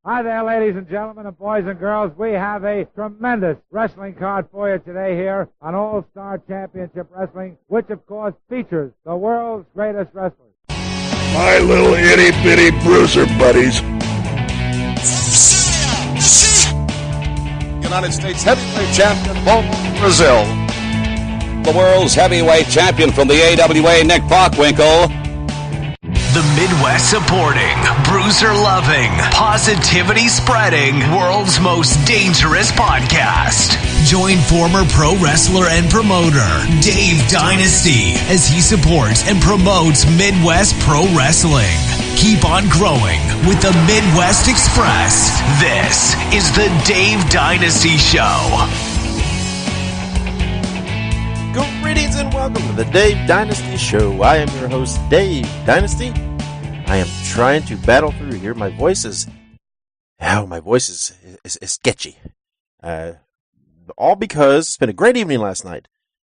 Hi there, ladies and gentlemen and boys and girls. We have a tremendous wrestling card for you today here on All-Star Championship Wrestling, which, of course, features the world's greatest wrestlers. My little itty-bitty bruiser buddies. United States heavyweight champion, Bobo Brazil. The world's heavyweight champion from the AWA, Nick Bockwinkel. The Midwest supporting, bruiser loving, positivity spreading, world's most dangerous podcast. Join former pro wrestler and promoter Dave Dynasty as he supports and promotes Midwest pro wrestling. Keep on growing with the Midwest Express. This is the Dave Dynasty Show. Greetings and welcome to the Dave Dynasty Show. I am your host, Dave Dynasty. I am trying to battle through here. My voice is sketchy. All because it's been a great evening last night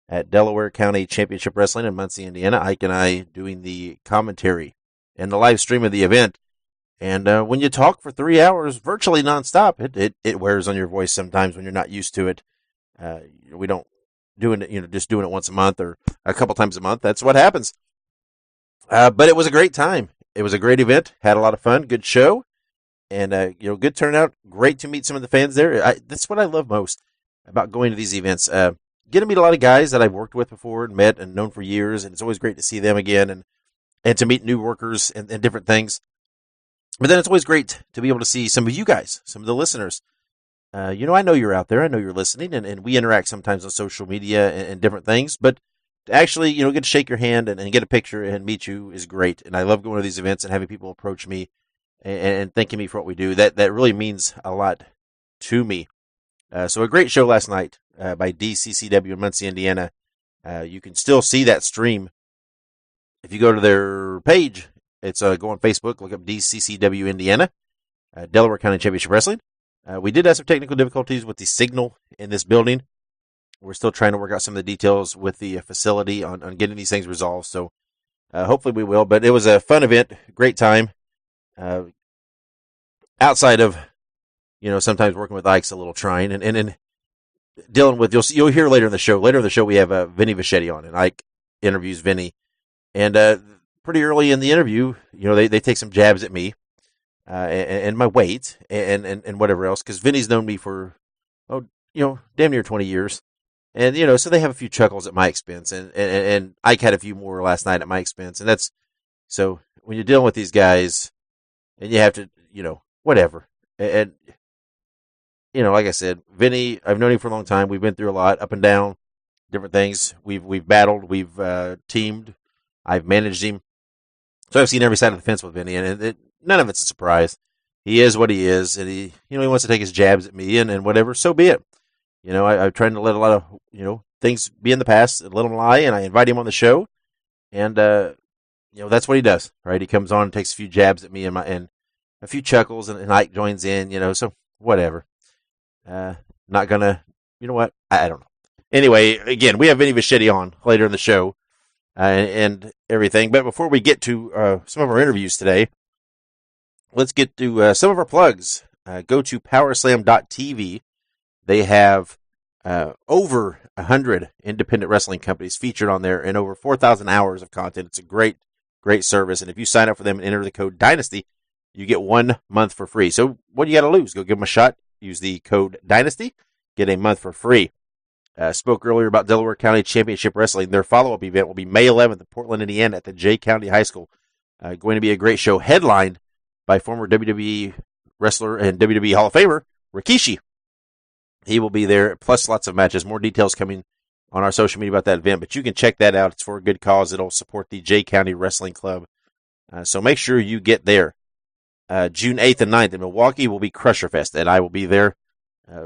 at Delaware County Championship Wrestling in Muncie, Indiana. Ike and I doing the commentary and the live stream of the event. And when you talk for 3 hours virtually nonstop, it wears on your voice sometimes when you're not used to it. We don't doing it, just doing it once a month or a couple times a month. That's what happens. But it was a great time. It was a great event. Had a lot of fun. Good show. And, good turnout. Great to meet some of the fans there. That's what I love most about going to these events. Get to meet a lot of guys that I've worked with before and met and known for years. And it's always great to see them again and to meet new workers and different things. But then it's always great to be able to see some of you guys, some of the listeners. I know you're out there. I know you're listening. And we interact sometimes on social media and different things. But to actually, get to shake your hand and get a picture and meet you is great. And I love going to these events and having people approach me and thanking me for what we do. That really means a lot to me. So a great show last night by DCCW in Muncie, Indiana. You can still see that stream if you go to their page. It's go on Facebook, look up DCCW Indiana, Delaware County Championship Wrestling. We did have some technical difficulties with the signal in this building. We're still trying to work out some of the details with the facility on getting these things resolved. So hopefully we will. But it was a fun event, great time. Outside of, sometimes working with Ike's a little trying and dealing with, you'll hear later in the show. Later in the show we have Vinny Vachetti on, and Ike interviews Vinny. And pretty early in the interview, they take some jabs at me and my weight and whatever else, because Vinny's known me for, damn near 20 years. And, so they have a few chuckles at my expense, and Ike had a few more last night at my expense. And that's, so when you're dealing with these guys and you have to, whatever. And, like I said, Vinny, I've known him for a long time. We've been through a lot, up and down, different things. We've battled, we've teamed, I've managed him. So I've seen every side of the fence with Vinny, and none of it's a surprise. He is what he is, and he wants to take his jabs at me and whatever, so be it. I'm trying to let a lot of, things be in the past and let him lie, and I invite him on the show. And, that's what he does, right? He comes on and takes a few jabs at me and a few chuckles, and Ike joins in, so whatever. Not gonna, what? I don't know. Anyway, again, we have Vinny Vachetti on later in the show and everything. But before we get to some of our interviews today, let's get to some of our plugs. Go to PowerSlam.tv. They have over 100 independent wrestling companies featured on there and over 4,000 hours of content. It's a great, great service. And if you sign up for them and enter the code DYNASTY, you get 1 month for free. So what do you got to lose? Go give them a shot. Use the code DYNASTY. Get a month for free. Spoke earlier about Delaware County Championship Wrestling. Their follow-up event will be May 11th in Portland, Indiana at the Jay County High School. Going to be a great show headlined by former WWE wrestler and WWE Hall of Famer Rikishi. He will be there, plus lots of matches. More details coming on our social media about that event, but you can check that out. It's for a good cause. It'll support the Jay County Wrestling Club. So make sure you get there. June 8th and 9th in Milwaukee will be Crusher Fest, and I will be there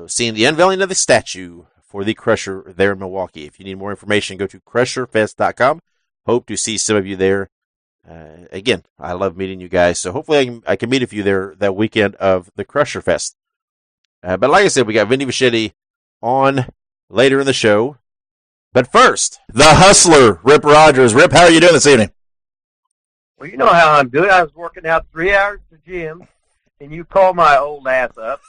seeing the unveiling of the statue for the Crusher there in Milwaukee. If you need more information, go to crusherfest.com. Hope to see some of you there. Again, I love meeting you guys, so hopefully I can meet a few there that weekend of the Crusher Fest. But like I said, we got Vinny Vachetti on later in the show. But first, the Hustler, Rip Rogers. Rip, how are you doing this evening? Well, you know how I'm doing. I was working out 3 hours at the gym, and you call my old ass up,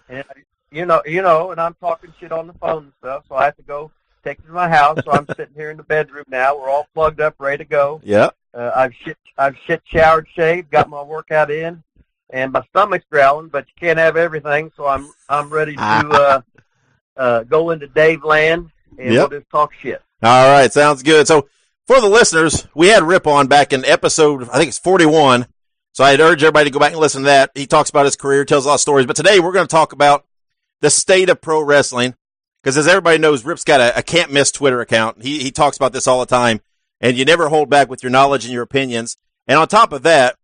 and you know, and I'm talking shit on the phone and stuff, so I have to go take it to my house. So I'm sitting here in the bedroom now. We're all plugged up, ready to go. Yeah. I've shit, showered, shaved, got my workout in, and my stomach's growling, but you can't have everything, so I'm ready to go into Dave land, and we'll just talk shit. All right, sounds good. So for the listeners, we had Rip on back in episode, I think it's 41. So I'd urge everybody to go back and listen to that. He talks about his career, tells a lot of stories. But today we're going to talk about the state of pro wrestling. Because as everybody knows, Rip's got a can't miss Twitter account. He talks about this all the time. And you never hold back with your knowledge and your opinions. And on top of that,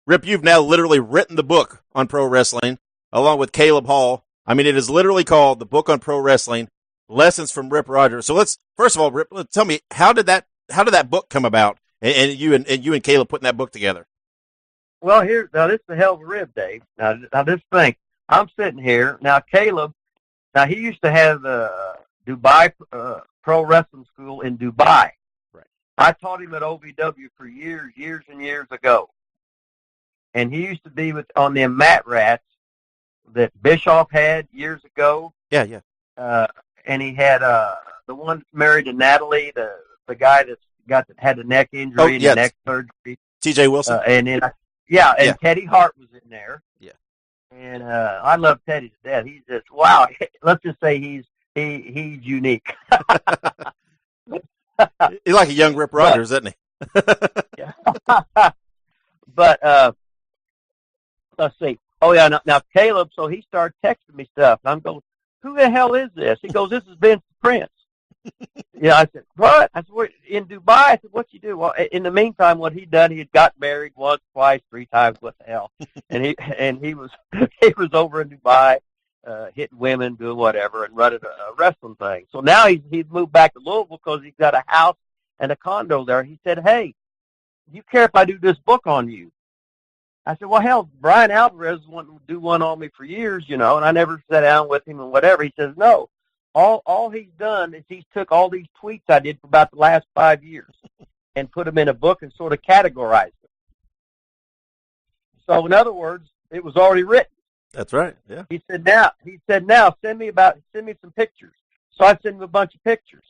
Rip, you've now literally written the book on pro wrestling along with Caleb Hall. I mean, it is literally called The Book on Pro Wrestling, Lessons from Rip Rogers. So first of all, Rip, tell me, how did that book come about? And you and Caleb putting that book together? Well, now this is the hell of a rib, Dave. Now just think, I'm sitting here now. Caleb, now he used to have the Dubai Pro Wrestling School in Dubai. Right. I taught him at OVW for years and years ago, and he used to be on them mat rats that Bischoff had years ago. Yeah. And he had the one married to Natalie, the guy that had the neck injury and the neck surgery. TJ Wilson. And then. Teddy Hart was in there. Yeah. And I love Teddy to death. He's just, wow. Let's just say he's unique. He's like a young Rip Rogers, isn't he? Yeah. But let's see. Oh, yeah, now Caleb, so he started texting me stuff. And I'm going, who the hell is this? He goes, this is Vince Prince. Yeah, I said, what? I said, we're in Dubai. I said, what you do? Well, in the meantime, what he'd done, he had got married once, twice, 3 times. What the hell? And he was over in Dubai, hitting women, doing whatever, and running a wrestling thing. So now he's moved back to Louisville because he's got a house and a condo there. He said, hey, do you care if I do this book on you? I said, well, hell, Brian Alvarez wanted to do one on me for years, and I never sat down with him and whatever. He says, no. All he's done is he's took all these tweets I did for about the last 5 years and put them in a book and sort of categorized them. So in other words, it was already written. That's right. Yeah. He said now send me some pictures. So I sent him a bunch of pictures.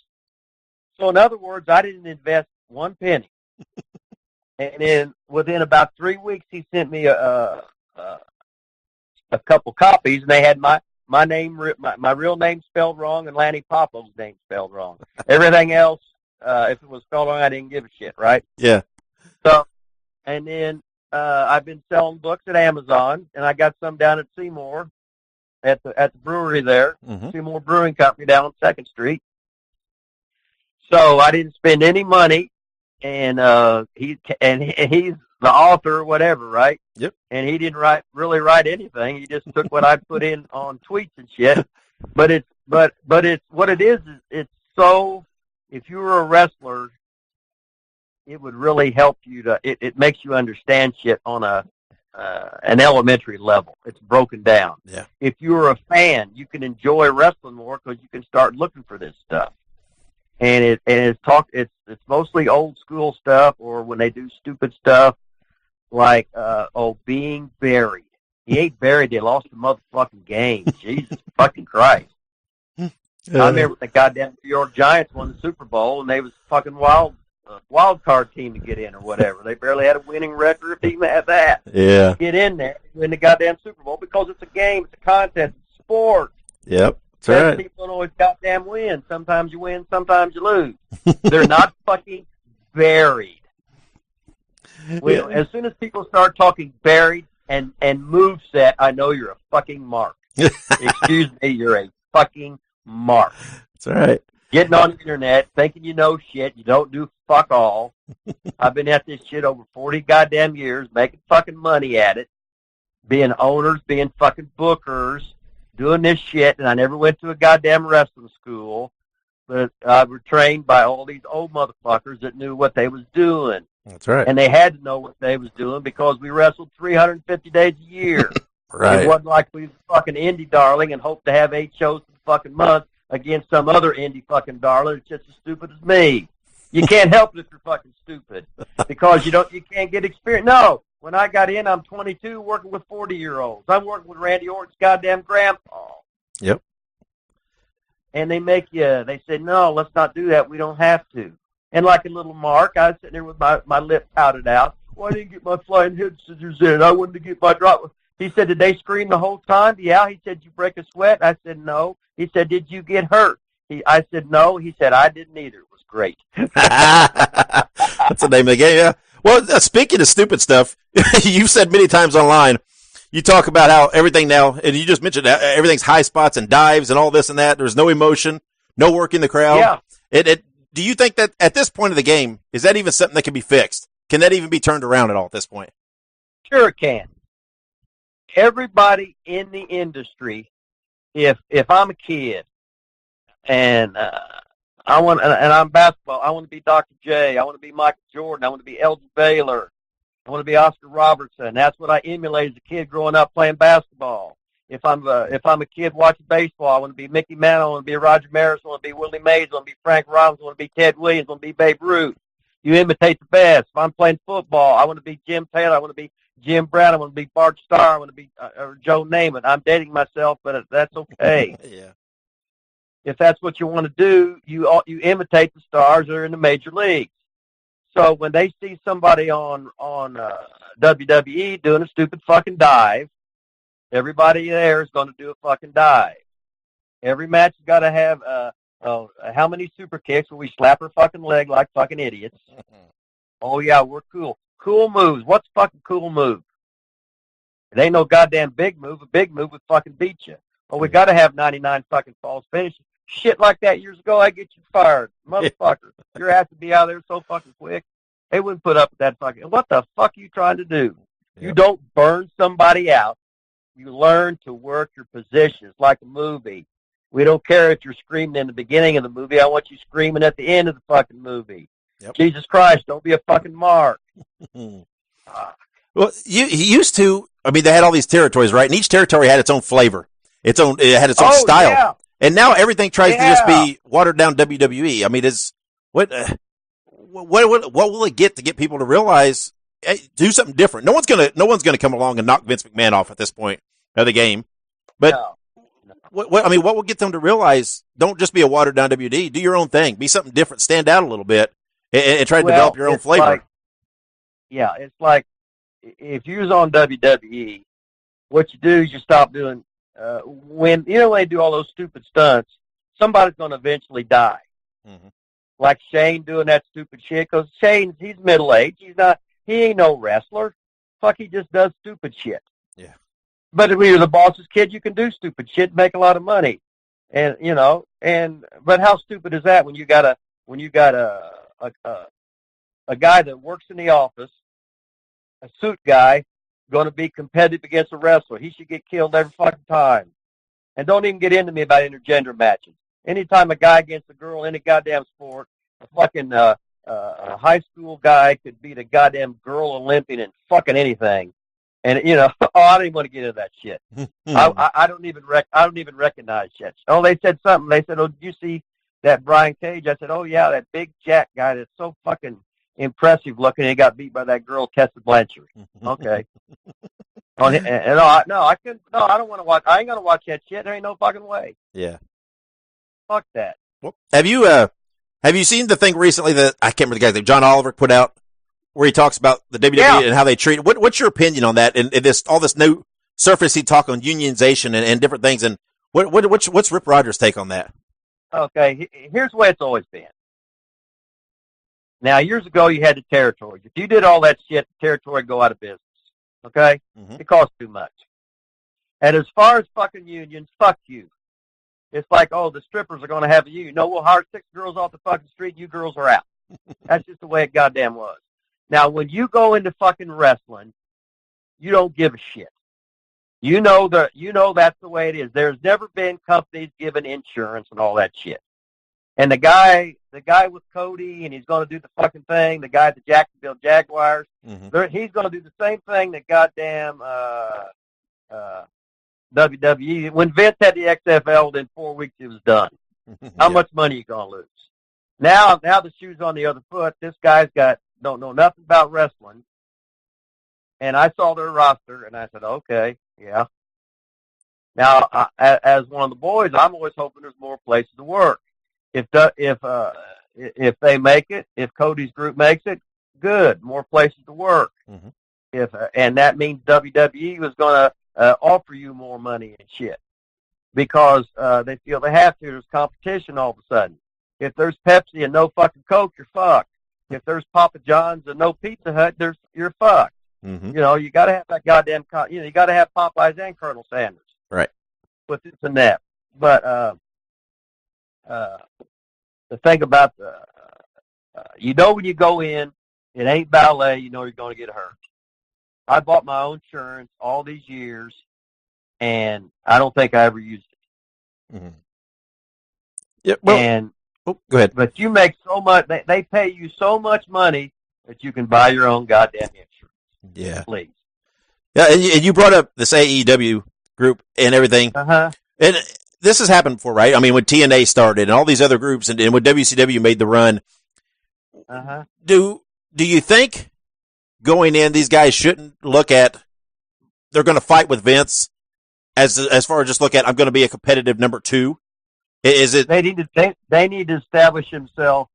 So in other words, I didn't invest one penny. And then within about 3 weeks, he sent me a couple copies, and they had my name, my real name spelled wrong, and Lanny Popo's name spelled wrong. Everything else, if it was spelled wrong, I didn't give a shit, right? Yeah. So, and then I've been selling books at Amazon, and I got some down at Seymour, at the brewery there, Seymour Brewing Company down on 2nd Street. So I didn't spend any money, and he's the author or whatever, right? Yep. And he didn't really write anything. He just took what I put in on tweets and shit. But it's what it is it's so, if you were a wrestler, it would really help you it makes you understand shit on an elementary level. It's broken down. Yeah. If you're a fan, you can enjoy wrestling more because you can start looking for this stuff. And it's mostly old school stuff, or when they do stupid stuff like being buried. He ain't buried. They lost the motherfucking game. Jesus fucking Christ! I remember the goddamn New York Giants won the Super Bowl, and they was fucking wild card team to get in or whatever. They barely had a winning record if they even had that. Yeah. Get in there, win the goddamn Super Bowl because it's a game, it's a contest, it's sport. Yep. That's right. People don't always goddamn win. Sometimes you win, sometimes you lose. They're not fucking buried. As soon as people start talking buried and moveset, I know you're a fucking mark. Excuse me, you're a fucking mark. That's right. Getting on the internet, thinking you know shit, you don't do fuck all. I've been at this shit over 40 goddamn years, making fucking money at it, being owners, being fucking bookers, doing this shit, and I never went to a goddamn wrestling school, but I was trained by all these old motherfuckers that knew what they was doing. That's right. And they had to know what they was doing because we wrestled 350 days a year. Right. It wasn't like we was fucking indie darling and hoped to have 8 shows for the fucking month against some other indie fucking darling that's just as stupid as me. You can't help it if you're fucking stupid because you can't get experience. No, When I got in, I'm 22, working with 40-year-olds. I'm working with Randy Orton's goddamn grandpa. Yep. And they said, no, let's not do that. We don't have to. And like a little Mark, I was sitting there with my lip pouted out. Well, I didn't get my flying head scissors in. I wanted to get my drop. He said, did they scream the whole time? Yeah. He said, did you break a sweat? I said, no. He said, did you get hurt? I said, no. He said, I didn't either. It was great. That's the name of the game, yeah. Well, speaking of stupid stuff, you've said many times online, you talk about how everything now, and you just mentioned that everything's high spots and dives and all this and that. There's no emotion, no work in the crowd. Yeah. Do you think that at this point of the game, is that even something that can be fixed? Can that even be turned around at all at this point? Sure it can. Everybody in the industry, if I'm a kid and I'm basketball, I want to be Dr. J, I want to be Michael Jordan, I want to be Elgin Baylor, I want to be Oscar Robertson. That's what I emulated as a kid growing up playing basketball. If I'm a kid watching baseball, I want to be Mickey Mantle, I want to be Roger Maris, I want to be Willie Mays, I want to be Frank Robinson, I want to be Ted Williams, I want to be Babe Ruth. You imitate the best. If I'm playing football, I want to be Jim Taylor, I want to be Jim Brown, I want to be Bart Starr, I want to be or Joe Namath. I'm dating myself, but that's okay. Yeah. If that's what you want to do, you imitate the stars that are in the major leagues. So when they see somebody on WWE doing a stupid fucking dive, everybody there is going to do a fucking dive. Every match has got to have how many super kicks where we slap her fucking leg like fucking idiots. Oh, yeah, we're cool. Cool moves. What's a fucking cool move? It ain't no goddamn big move. A big move would fucking beat you. Well, we got to have 99 fucking false finishes. Shit like that years ago, I get you fired. Motherfucker. Your ass would be out there so fucking quick. They wouldn't put up with that fucking... What the fuck are you trying to do? Yep. You don't burn somebody out. You learn to work your positions like a movie. We don't care if you're screaming in the beginning of the movie. I want you screaming at the end of the fucking movie. Yep. Jesus Christ, don't be a fucking mark. Well, you used to... I mean, they had all these territories, right? And each territory had its own flavor. It had its own style. Yeah. And now everything tries to just be watered down WWE. I mean, what will it get to get people to realize, hey, do something different? No one's gonna come along and knock Vince McMahon off at this point of the game. But what will get them to realize? Don't just be a watered down WWE. Do your own thing. Be something different. Stand out a little bit and try to develop your own flavor. It's like if you was on WWE, what you do is you stop doing. When they do all those stupid stunts, somebody's going to eventually die. Mm-hmm. Like Shane doing that stupid shit, because he's middle-aged. He ain't no wrestler. Fuck, he just does stupid shit. Yeah. But if you're the boss's kid, you can do stupid shit and make a lot of money. And, but how stupid is that when you got a guy that works in the office, a suit guy, going to be competitive against a wrestler. He should get killed every fucking time. And don't even get into me about intergender matches. Anytime a guy against a girl in a goddamn sport, a fucking a high school guy could beat a goddamn girl Olympian in fucking anything. And I don't even want to get into that shit. I don't even recognize shit. Oh, they said something. They said, "Oh, did you see that Brian Cage?" I said, "Oh yeah, that big Jack guy that's so fucking impressive looking. He got beat by that girl Tessa Blanchard." Okay. I couldn't. No, I don't want to watch. I ain't gonna watch that shit. There ain't no fucking way. Yeah. Fuck that. Well, have you seen the thing recently that I can't remember the guy's name, John Oliver put out, where he talks about the WWE and how they treat it? What's your opinion on that? And all this new surface he talk on unionization and different things. And what's Rip Rogers' take on that? Okay, here's the way it's always been. Now, years ago, you had the territories. If you did all that shit, the territory would go out of business. Okay? Mm-hmm. It costs too much. And as far as fucking unions, fuck you. It's like, oh, the strippers are going to have a union. No, we'll hire 6 girls off the fucking street, you girls are out. That's just the way it goddamn was. Now, when you go into fucking wrestling, you don't give a shit. You know that's the way it is. There's never been companies giving insurance and all that shit. And the guy with Cody, and he's going to do the fucking thing. The guy at the Jacksonville Jaguars, he's going to do the same thing that goddamn WWE. When Vince had the XFL, within 4 weeks it was done. How much money you going to lose? Now the shoe's on the other foot. This guy's don't know nothing about wrestling. And I saw their roster, and I said, okay, yeah. Now, as one of the boys, I'm always hoping there's more places to work. If they make it, if Cody's group makes it, good, more places to work. Mm-hmm. And that means WWE was going to offer you more money and shit because they feel they have to. There's competition all of a sudden. If there's Pepsi and no fucking Coke, you're fucked. If there's Papa John's and no Pizza Hut, you're fucked. Mm-hmm. You know, you got to have that goddamn. You got to have Popeyes and Colonel Sanders. Right. With this and that. But the thing about you know, when you go in, it ain't ballet. You know you're going to get hurt. I bought my own insurance all these years, and I don't think I ever used it. Mm-hmm. Yeah. Well, go ahead. But you make so much. They pay you so much money that you can buy your own goddamn insurance. Yeah. Please. Yeah, and you brought up this AEW group and everything. Uh-huh. And this has happened before, right? I mean, when TNA started and all these other groups and when WCW made the run, uh-huh. Do you think going in, these guys shouldn't look at, they're going to fight with Vince as far as just look at, I'm going to be a competitive number 2? Is it? They need to establish themselves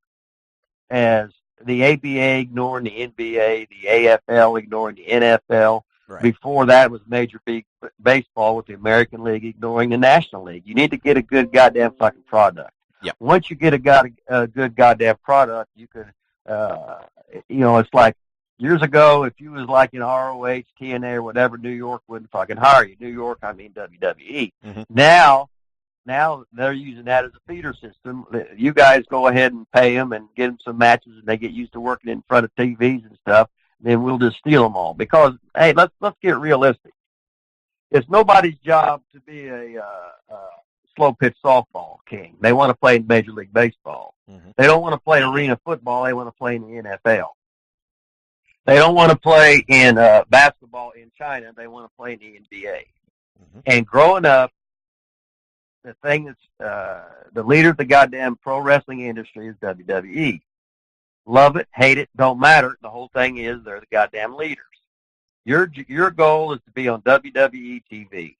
as the ABA ignoring the NBA, the AFL ignoring the NFL. Right. Before that was Major League Baseball with the American League ignoring the National League. You need to get a good goddamn fucking product. Yep. Once you get a good goddamn product, you can, it's like years ago, if you was like in ROH, TNA, or whatever, New York wouldn't fucking hire you. New York, I mean WWE. Mm-hmm. Now they're using that as a feeder system. You guys go ahead and pay them and get them some matches, and they get used to working in front of TVs and stuff. Then we'll just steal them all. Because, hey, let's get realistic. It's nobody's job to be a slow pitch softball king. They want to play in Major League Baseball. Mm-hmm. They don't want to play arena football. They want to play in the NFL. They don't want to play in basketball in China. They want to play in the NBA. Mm-hmm. And growing up, the thing that's the leader of the goddamn pro wrestling industry is WWE. Love it, hate it, don't matter. The whole thing is they're the goddamn leaders. Your goal is to be on WWE TV.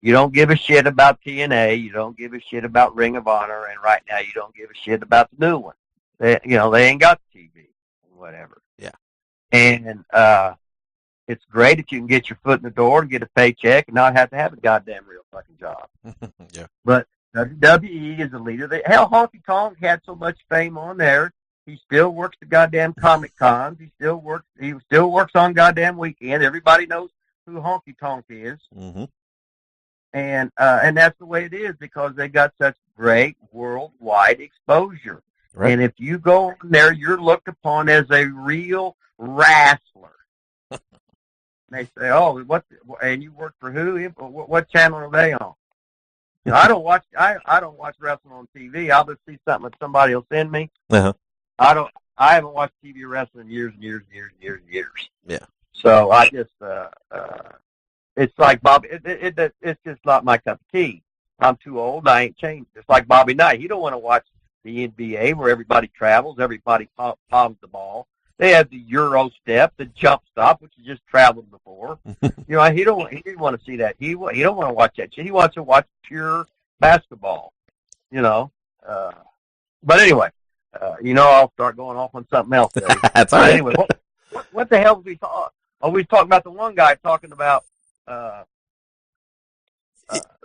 You don't give a shit about TNA. You don't give a shit about Ring of Honor. And right now you don't give a shit about the new one. They ain't got the TV. Whatever. Yeah. And it's great if you can get your foot in the door and get a paycheck and not have to have a goddamn real fucking job. Yeah. But WWE is the leader. Hell, Honky Tonk had so much fame on there. He still works the goddamn Comic Cons. He still works on goddamn weekend. Everybody knows who Honky Tonk is. Mm-hmm. And that's the way it is because they got such great worldwide exposure. Right. And if you go in there, you're looked upon as a real wrestler. They say, "Oh, and you work for who? What channel are they on?" You know, I don't watch wrestling on TV. I'll just see something that somebody will send me. Uh-huh. I haven't watched TV wrestling in years and years and years and years and years. Yeah. So I just, it's like Bobby. It's just not my cup of tea. I'm too old. I ain't changed. It's like Bobby Knight. He don't want to watch the NBA where everybody travels, everybody palms the ball. They have the Euro step, the jump stop, which is just traveled before. You know, he didn't want to see that. He don't want to watch that shit. He wants to watch pure basketball. You know. But anyway. I'll start going off on something else. That's all right. Anyway, what the hell was we talking? Oh, we was talking about the one guy talking about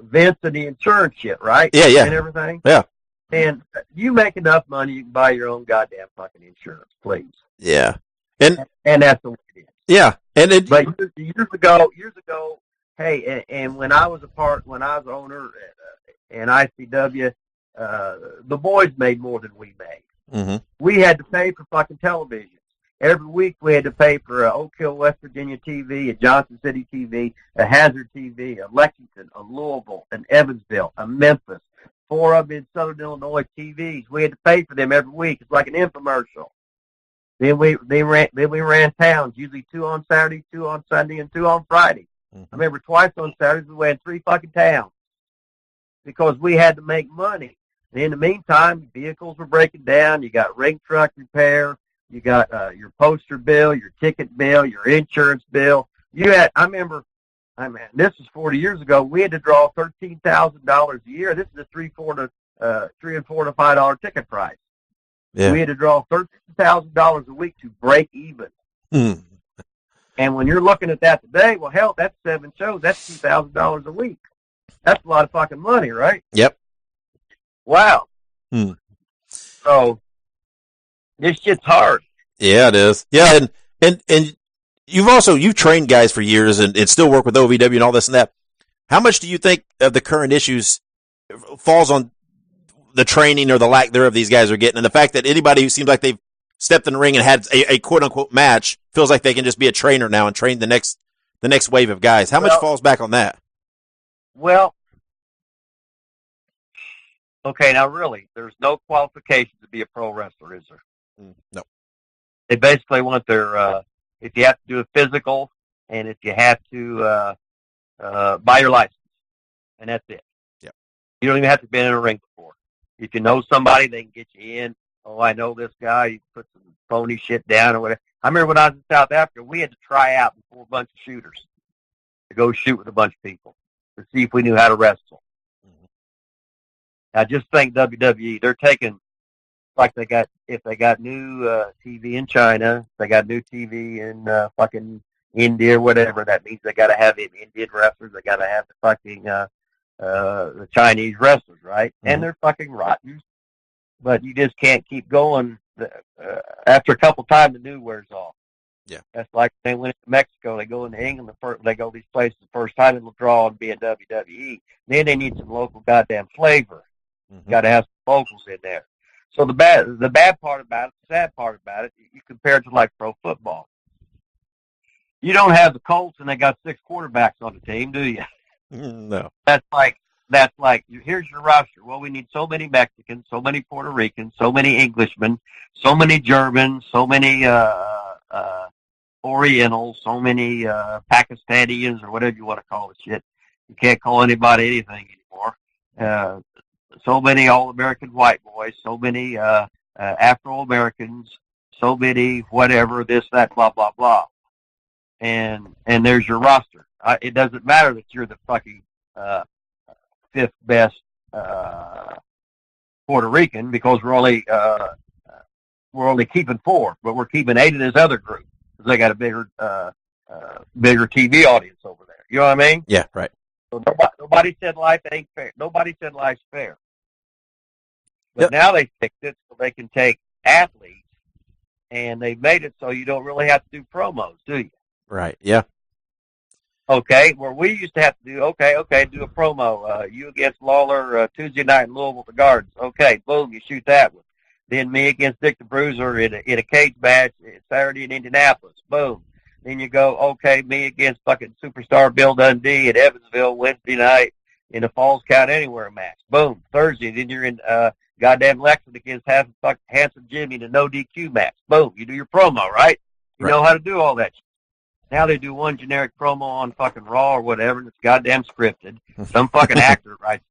Vince and the insurance shit, right? Yeah. And everything. Yeah. And you make enough money, you can buy your own goddamn fucking insurance, please. Yeah. And that's the way it is. Yeah. But years ago, hey, and when I was owner in ICW, the boys made more than we made. Mm-hmm. We had to pay for fucking television. Every week we had to pay for a Oak Hill, West Virginia TV, a Johnson City TV, a Hazard TV, a Lexington, a Louisville, an Evansville, a Memphis, 4 of them in Southern Illinois TVs. We had to pay for them every week. It's like an infomercial. Then we ran towns, usually 2 on Saturday, 2 on Sunday, and 2 on Friday. Mm-hmm. I remember twice on Saturdays we ran 3 fucking towns because we had to make money. And in the meantime, vehicles were breaking down. You got ring truck repair. You got your poster bill, your ticket bill, your insurance bill. I remember, this was 40 years ago. We had to draw $13,000 a year. This is a $3 and $4 to $5 ticket price. Yeah. We had to draw $13,000 a week to break even. Mm. And when you're looking at that today, well, hell, that's 7 shows. That's $2,000 a week. That's a lot of fucking money, right? Yep. Wow. Mm. So this shit's hard. Yeah, it is. Yeah, and you've trained guys for years and still work with OVW and all this and that. How much do you think of the current issues falls on the training or the lack thereof these guys are getting, and the fact that anybody who seems like they've stepped in the ring and had a quote unquote match feels like they can just be a trainer now and train the next wave of guys? How much falls back on that? Well, okay, now really, there's no qualification to be a pro wrestler, is there? No. They basically want their, if you have to do a physical and if you have to buy your license, and that's it. Yeah. You don't even have to be in a ring before. If you know somebody, they can get you in. Oh, I know this guy. You put some phony shit down or whatever. I remember when I was in South Africa, we had to try out before a bunch of shooters to go shoot with a bunch of people to see if we knew how to wrestle. I just think WWE, they're taking, like if they got new TV in China, they got new TV in fucking India or whatever, that means they got to have Indian wrestlers, they got to have the fucking the Chinese wrestlers, right? Mm-hmm. And they're fucking rotten, but you just can't keep going. After a couple times, the new wears off. Yeah, that's like they went to Mexico, they go into England, they go these places the first time, it'll draw and be a WWE. Then they need some local goddamn flavor. Mm-hmm. Got to have some locals in there. So the bad part about it, the sad part about it, you compare it to like pro football. You don't have the Colts and they got 6 quarterbacks on the team, do you? No. That's like here's your roster. Well, we need so many Mexicans, so many Puerto Ricans, so many Englishmen, so many Germans, so many Orientals, so many Pakistanis or whatever you want to call the shit. You can't call anybody anything anymore. So many all-American white boys, so many Afro-Americans, so many whatever, this, that, blah, blah, blah. And there's your roster. It doesn't matter that you're the fucking 5th best Puerto Rican because we're only keeping 4, but we're keeping 8 of this other group because they got a bigger TV audience over there. You know what I mean? Yeah, right. So nobody said life ain't fair. Nobody said life's fair. But now they fixed it so they can take athletes, and they've made it so you don't really have to do promos, do you? Right, yeah. Okay, where we used to have to do, do a promo. You against Lawler Tuesday night in Louisville at the Gardens. Okay, boom, you shoot that one. Then me against Dick the Bruiser in a cage match Saturday in Indianapolis. Boom. Then you go, okay, me against fucking superstar Bill Dundee at Evansville Wednesday night in a Falls Count Anywhere match. Boom. Thursday, then you're in goddamn Lexington against Handsome Jimmy in a no DQ match. Boom. You do your promo, right? You know how to do all that shit. Now they do one generic promo on fucking Raw or whatever, and it's goddamn scripted. Some fucking actor writes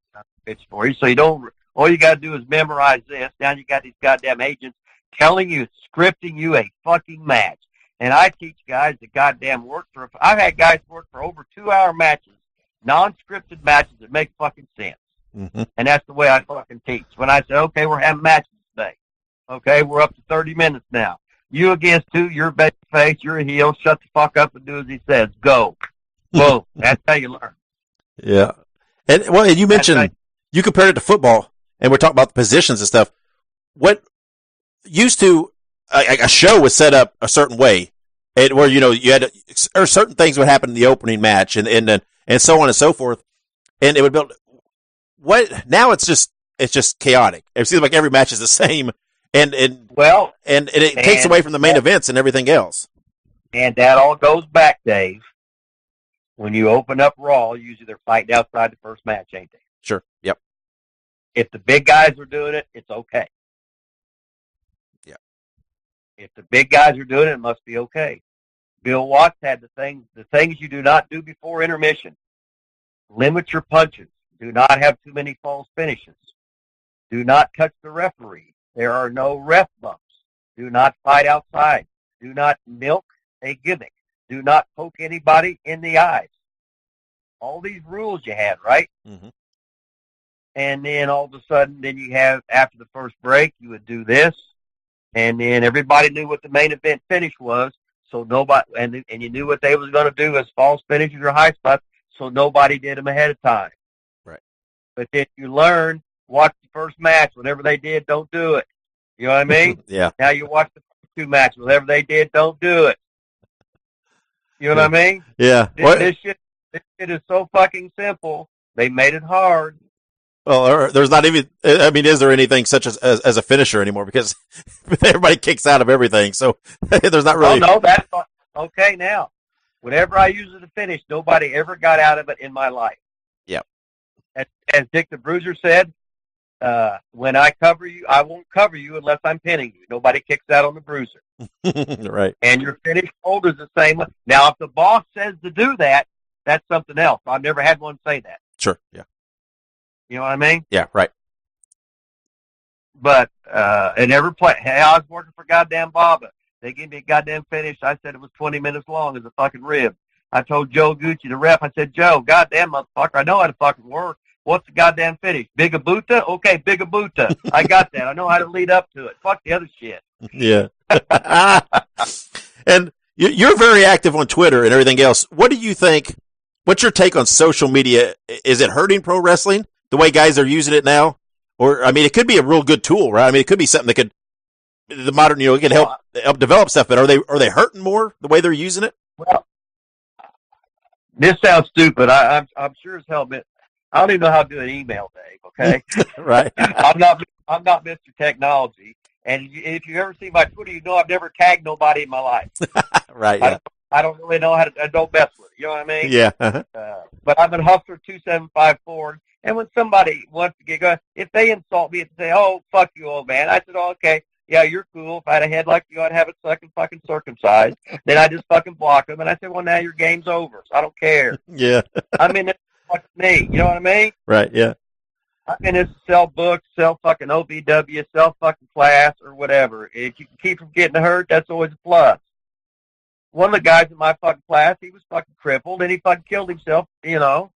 it for you. So all you got to do is memorize this. Now you got these goddamn agents telling you, scripting you a fucking match. And I teach guys that goddamn I've had guys work for over 2-hour matches, non-scripted matches that make fucking sense. Mm-hmm. And that's the way I fucking teach. When I say, okay, we're having matches today. Okay, we're up to 30 minutes now. You against 2, you're baby face, you're a heel, shut the fuck up and do as he says. Go. Whoa. That's how you learn. Yeah. And you mentioned, you compared it to football, and we're talking about the positions and stuff. What used to, a show was set up a certain way, where, you had or certain things would happen in the opening match and so on and so forth. And it would build, now it's just chaotic. It seems like every match is the same. And it takes away from the main events and everything else. And that all goes back, Dave. When you open up Raw, usually they're fighting outside the first match, ain't they? Sure. Yep. If the big guys are doing it, it's okay. Yeah. If the big guys are doing it, it must be okay. Bill Watts had the things you do not do before intermission. Limit your punches. Do not have too many false finishes. Do not touch the referee. There are no ref bumps. Do not fight outside. Do not milk a gimmick. Do not poke anybody in the eyes. All these rules you had, right? Mm-hmm. And then all of a sudden, then you have, after the first break, you would do this. And then everybody knew what the main event finish was. So nobody, and you knew what they was going to do as false finishes or high spots. So nobody did them ahead of time. Right. But then you learn, watch the first match. Whatever they did, don't do it. You know what I mean? Yeah. Now you watch the first two matches. Whatever they did, don't do it. You know what I mean? Yeah. This shit is so fucking simple. They made it hard. Well, there's not even, I mean, is there anything such as a finisher anymore? Because everybody kicks out of everything. So there's not really. Oh, no, that's okay now. Whatever I use as a finish, nobody ever got out of it in my life. Yep. As Dick the Bruiser said, when I cover you, I won't cover you unless I'm pinning you. Nobody kicks out on the Bruiser. Right. And your finish hold is the same. Now, if the boss says to do that, that's something else. I've never had one say that. Sure. Yeah. You know what I mean? Yeah. Right. But it never played. Hey, I was working for goddamn Baba. They gave me a goddamn finish. I said it was 20 minutes long as a fucking rib. I told Joe Gucci, the ref, I said, Joe, goddamn motherfucker, I know how to fucking work. What's the goddamn finish? Bigabuta? Okay, Bigabuta. I got that. I know how to lead up to it. Fuck the other shit. Yeah. And you're very active on Twitter and everything else. What do you think? What's your take on social media? Is it hurting pro wrestling the way guys are using it now? Or, I mean, it could be a real good tool, right? I mean, it could be something that could, the modern, it can help develop stuff, but are they hurting more the way they're using it? Well, this sounds stupid. I'm sure as hell, but I don't even know how to do an email, Dave, okay? Right. I'm not Mr. Technology. And if you ever see my Twitter, you know I've never tagged nobody in my life. Right, yeah. I don't really know how to, I don't mess with it. You know what I mean? Yeah. But I'm at Hustler2754. And when somebody wants to get going, if they insult me and say, oh, fuck you, old man, I said, oh, okay, yeah, you're cool. If I had a head like you, I'd have it fucking circumcised. Then I just fucking block them. And I said, well, now your game's over. So I don't care. Yeah. I mean, it's fucking me. You know what I mean? Right, yeah. I mean, it's sell books, sell fucking OVW, sell fucking class or whatever. If you can keep from getting hurt, that's always a plus. One of the guys in my fucking class, he was fucking crippled, and he fucking killed himself, because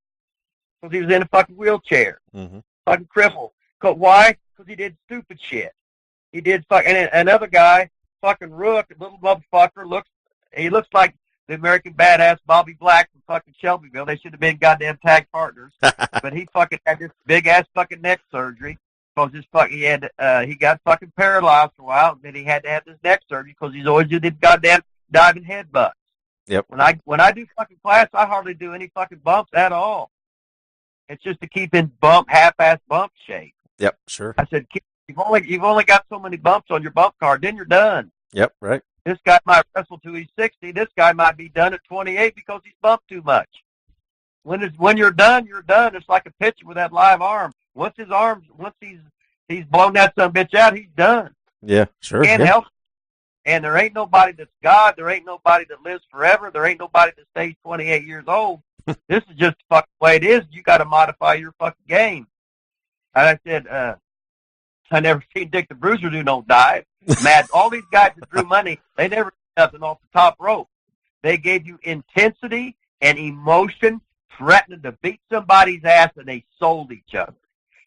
he was in a fucking wheelchair. Mm-hmm. Fucking crippled. Why? Because he did stupid shit. He did and another guy, fucking Rook, little motherfucker, looks like the American badass Bobby Black from fucking Shelbyville. They should have been goddamn tag partners. But he fucking had this big ass fucking neck surgery because he got fucking paralyzed for a while, and then he had to have this neck surgery because he's always doing goddamn diving headbutts. Yep. When I do fucking class, I hardly do any fucking bumps at all. It's just to keep in half-ass bump shape. Yep, sure. I said, you've only got so many bumps on your bump card, then you're done. Yep, right. This guy might wrestle till he's 60. This guy might be done at 28 because he's bumped too much. When you're done, you're done. It's like a pitcher with that live arm. Once he's blown that son of a bitch out, he's done. Yeah, sure. Can't help it. And there ain't nobody that's God. There ain't nobody that lives forever. There ain't nobody that stays 28 years old. This is just the fucking way it is. You got to modify your fucking game. And I said, I never seen Dick the Bruiser do no dive. Mad, all these guys that drew money, they never did nothing off the top rope. They gave you intensity and emotion, threatening to beat somebody's ass, and they sold each other.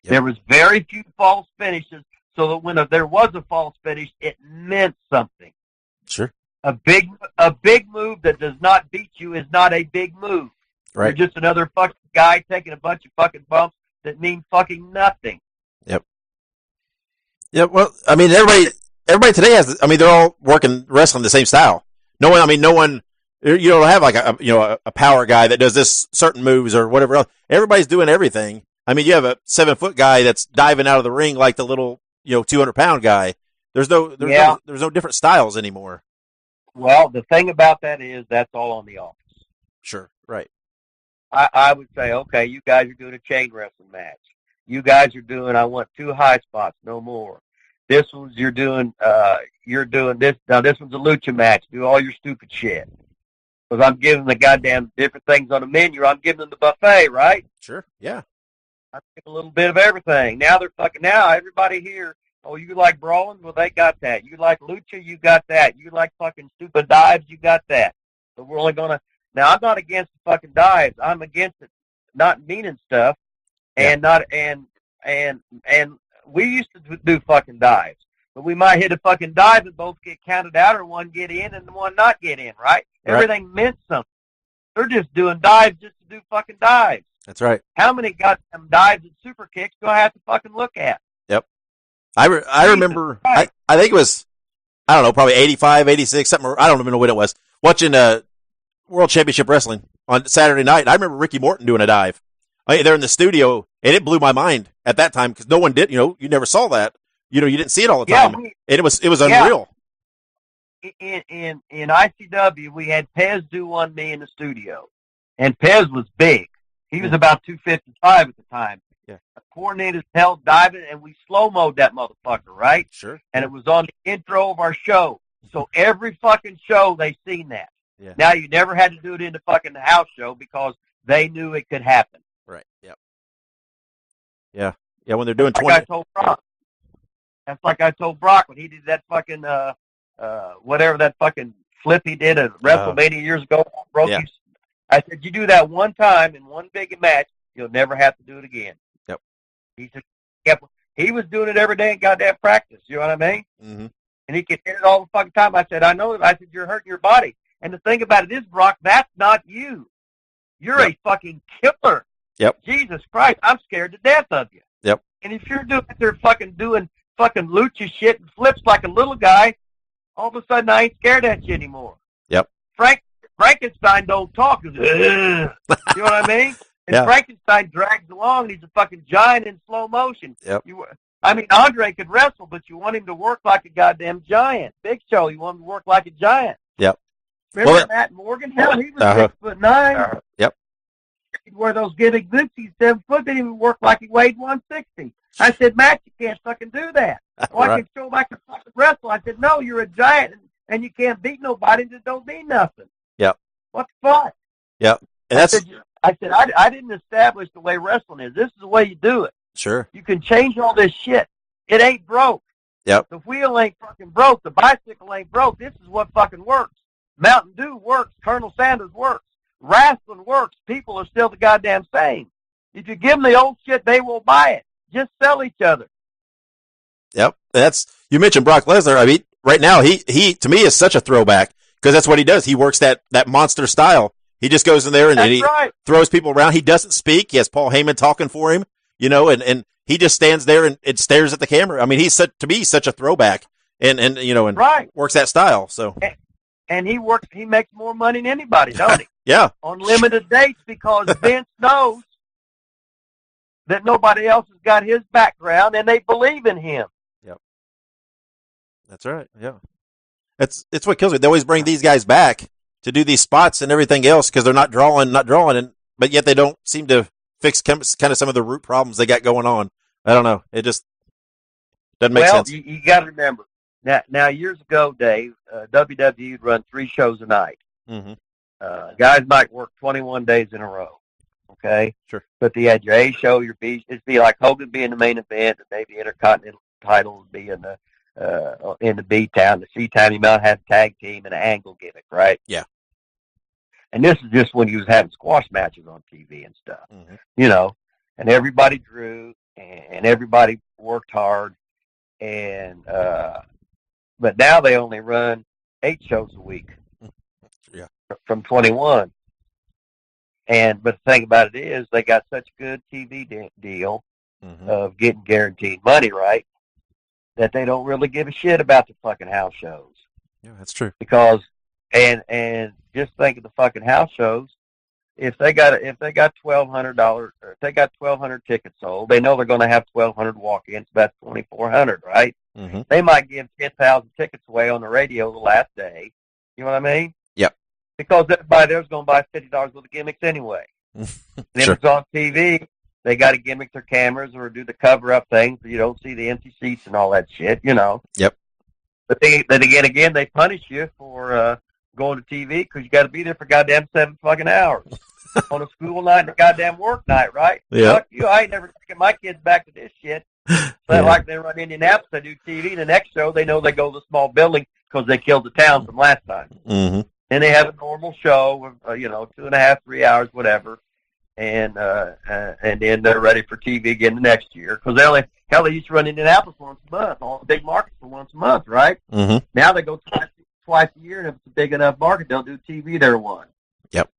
Yep. There was very few false finishes, so that when there was a false finish, it meant something. Sure. A big move that does not beat you is not a big move. Right. You're just another fucking guy taking a bunch of fucking bumps that mean fucking nothing. Yep. Yeah, well, I mean, everybody today they're all wrestling the same style. No one, you don't have like a power guy that does this certain moves or whatever else. Everybody's doing everything. I mean, you have a 7-foot guy that's diving out of the ring like the little, 200-pound guy. There's no different styles anymore. Well, the thing about that is that's all on the office. Sure. Right. I would say, okay, you guys are doing a chain wrestling match. You guys are doing, I want 2 high spots, no more. This one's, you're doing this. Now, this one's a lucha match. Do all your stupid shit. Because I'm giving the goddamn different things on the menu. I'm giving them the buffet, right? Sure, yeah. I give a little bit of everything. Now everybody here, oh, you like brawling? Well, they got that. You like lucha? You got that. You like fucking stupid dives? You got that. But we're only gonna. Now, I'm not against the fucking dives. I'm against it not meaning stuff, and not and we used to do fucking dives, but we might hit a fucking dive and both get counted out, or one get in and one not get in. Right? Everything meant something. They're just doing dives just to do fucking dives. That's right. How many goddamn dives and super kicks do I have to fucking look at? Yep. I remember. I think it was. I don't know, probably 85, 86, something. I don't even know what it was. Watching World Championship Wrestling on Saturday night. I remember Ricky Morton doing a dive. They're in the studio, and it blew my mind at that time because no one did. You never saw that. You didn't see it all the time. And it was unreal. In ICW, we had Pez do one me in the studio, and Pez was big. He was about 255 at the time. Yeah. Coordinated hell diving, and we slow-moed that motherfucker, right? Sure. And it was on the intro of our show. So every fucking show, they seen that. Yeah. Now, you never had to do it in the fucking house show because they knew it could happen. Right. Yep. Yeah. Yeah, when they're doing 20. Like I told Brock. That's like I told Brock when he did that fucking, whatever that fucking flip he did at WrestleMania years ago. Broke you. I said, you do that one time in one big match, you'll never have to do it again. Yep. He said, he was doing it every day in goddamn practice. You know what I mean? Mm-hmm. And he could hit it all the fucking time. I said, I know that. I said, you're hurting your body. And the thing about it is, Brock, that's not you. You're a fucking killer. Yep. Jesus Christ, I'm scared to death of you. Yep. And if you're doing fucking lucha shit and flips like a little guy, all of a sudden I ain't scared at you anymore. Yep. Frankenstein don't talk. You know what I mean? And Frankenstein drags along. He's a fucking giant in slow motion. Yep. Andre could wrestle, but you want him to work like a goddamn giant. Big Show, you want him to work like a giant. Yep. Remember Matt Morgan? Hell, he was 6'9". Yep. He'd wear those gimmick boots. He's 7 foot. Didn't even work like he weighed 160. I said, Matt, you can't fucking do that. Well, I can show him I can fucking wrestle. I said, no, you're a giant, and you can't beat nobody that don't mean nothing. Yep. What the fuck? Yep. And I said, I didn't establish the way wrestling is. This is the way you do it. Sure. You can change all this shit. It ain't broke. Yep. The wheel ain't fucking broke. The bicycle ain't broke. This is what fucking works. Mountain Dew works. Colonel Sanders works. Wrestling works. People are still the goddamn same. If you give them the old shit, they will buy it. Just sell each other. Yep. You mentioned Brock Lesnar. I mean, right now, he to me is such a throwback because that's what he does. He works that monster style. He just goes in there and he throws people around. He doesn't speak. He has Paul Heyman talking for him, and he just stands there and stares at the camera. I mean, he's such a throwback and works that style. So. And he makes more money than anybody, don't he? Yeah. On limited dates because Vince knows that nobody else has got his background and they believe in him. Yep. That's right. Yeah. It's what kills me. They always bring these guys back to do these spots and everything else because they're not drawing, but yet they don't seem to fix kind of some of the root problems they got going on. I don't know. It just doesn't make sense. You got to remember. Now, years ago, Dave, WWE would run 3 shows a night. Mm-hmm. Guys might work 21 days in a row. Okay? Sure. But you had your A show, your B. It'd be like Hogan being the main event, and maybe Intercontinental title would be in the B town. The C town, you might have a tag team and an angle gimmick, right? Yeah. And this is just when he was having squash matches on TV and stuff. Mm-hmm. And everybody drew, and everybody worked hard, and but now they only run 8 shows a week. Yeah. From 21. But the thing about it is they got such a good TV deal of getting guaranteed money, right, that they don't really give a shit about the fucking house shows. Yeah, that's true. Because and just think of the fucking house shows. If they got $1,200 or if they got 1,200 tickets sold, they know they're going to have 1,200 walk-ins. That's 2,400, right? Mm-hmm. They might give 10,000 tickets away on the radio the last day. You know what I mean? Yep. Because everybody there's going to buy $50 worth of gimmicks anyway. And if it's on TV, they got to gimmick their cameras or do the cover-up things so you don't see the empty seats and all that shit. Yep. But then again, they punish you for going to TV because you got to be there for goddamn 7 fucking hours on a school night and a goddamn work night, right? Yeah. I ain't never taking my kids back to this shit. Like they run Indianapolis, they do TV. The next show, they know they go to the small building because they killed the town from last time. Mm-hmm. and they have a normal show, 2.5, 3 hours, whatever, and then they're ready for TV again the next year because they used to run Indianapolis once a month, all the big markets for once a month, right? Mm-hmm. Now they go twice a year, and if it's a big enough market, they'll do TV there once. Yep.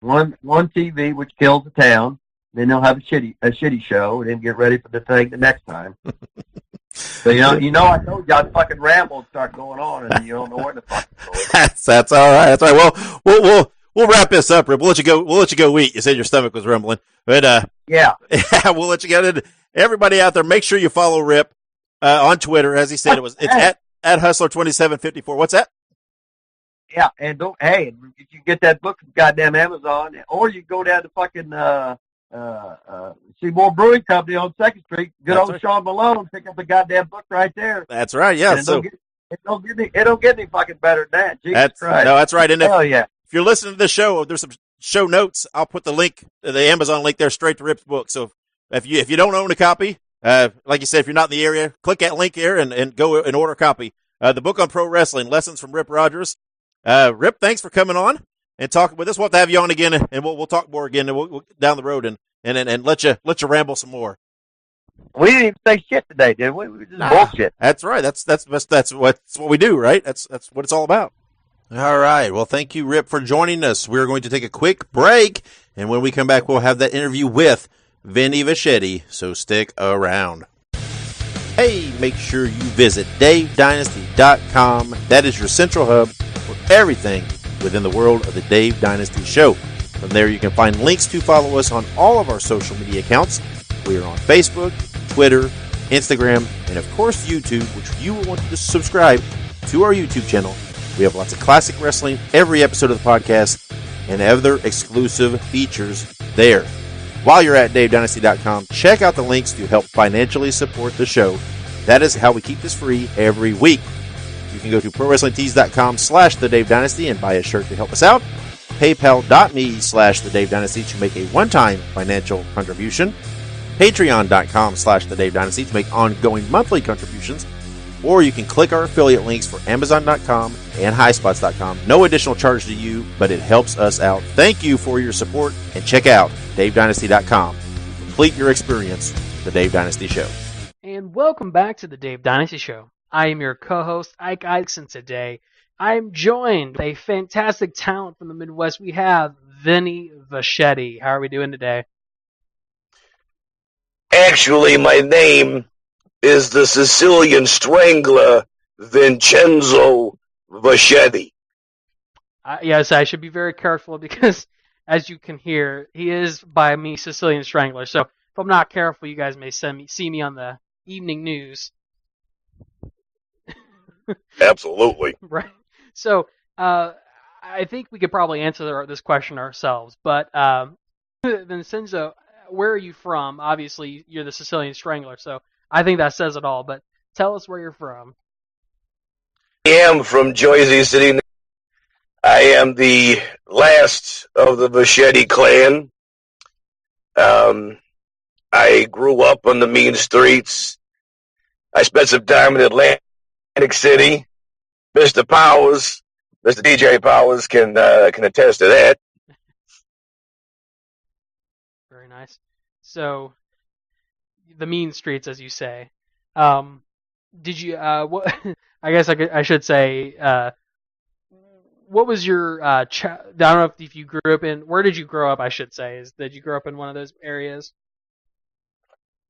One TV, which kills the town. Then they'll have a shitty show, and then get ready for the thing the next time. So I told you I'd fucking ramble and start going on, and you don't know where the fuck it's going. That's all right. That's all right. Well, we'll wrap this up, Rip. We'll let you go. We'll let you go eat. You said your stomach was rumbling, but yeah, we'll let you go. Everybody out there, make sure you follow Rip on Twitter. As he said, it's at Hustler2754. What's that? Yeah, and if you get that book from goddamn Amazon, or you go down to fucking Seymour Brewing Company on 2nd Street, good old Sean Malone, pick up the goddamn book right there. That's right, yeah. It don't get any fucking better than that. Jesus Christ. No, that's right. And hell yeah. If you're listening to the show, there's some show notes. I'll put the link, the Amazon link there straight to Rip's book. So if you don't own a copy, like you said, if you're not in the area, click that link here and go and order a copy. The book on pro wrestling, Lessons from Rip Rogers. Rip, thanks for coming on and talking with us. We'll have to have you on again, and we'll talk more again, and we'll down the road and let you ramble some more. We didn't even say shit today, did we? We just bullshit. That's right. That's what we do, right? That's what it's all about. All right. Well, thank you, Rip, for joining us. We're going to take a quick break, and when we come back, we'll have that interview with Vinny Vachetti. So stick around. Hey, make sure you visit DaveDynasty.com. That is your central hub for everything within the world of the Dave Dynasty Show. From there, you can find links to follow us on all of our social media accounts. We are on Facebook, Twitter, Instagram, and of course YouTube, which you will want to subscribe to our YouTube channel. We have lots of classic wrestling, every episode of the podcast, and other exclusive features there. While you're at DaveDynasty.com, check out the links to help financially support the show. That is how we keep this free every week. You can go to ProWrestlingTees.com/The Dave Dynasty and buy a shirt to help us out. PayPal.me/The Dave Dynasty to make a one-time financial contribution. Patreon.com/The Dave Dynasty to make ongoing monthly contributions. Or you can click our affiliate links for Amazon.com and HighSpots.com. No additional charge to you, but it helps us out. Thank you for your support, and check out DaveDynasty.com. Complete your experience, The Dave Dynasty Show. And welcome back to The Dave Dynasty Show. I am your co-host, Ike Isaacson. Today, I am joined by a fantastic talent from the Midwest. We have Vinny Vachetti. How are we doing today? Actually, my name is the Sicilian Strangler Vincenzo Vachetti. Yes, I should be very careful because, as you can hear, he is by me Sicilian Strangler. So if I'm not careful, you guys may see me on the evening news. Absolutely. Right. So I think we could probably answer this question ourselves. But Vincenzo, where are you from? Obviously, you're the Sicilian Strangler, so I think that says it all. But tell us where you're from. I am from Jersey City. I am the last of the Vachetti clan. I grew up on the mean streets. I spent some time in Atlantic City. Mr. Powers, Mr. DJ Powers can attest to that. Very nice. So, the mean streets, as you say. Did you? What? I guess I should say. What was your? I don't know if you grew up in. Where did you grow up? I should say. Did you grow up in one of those areas?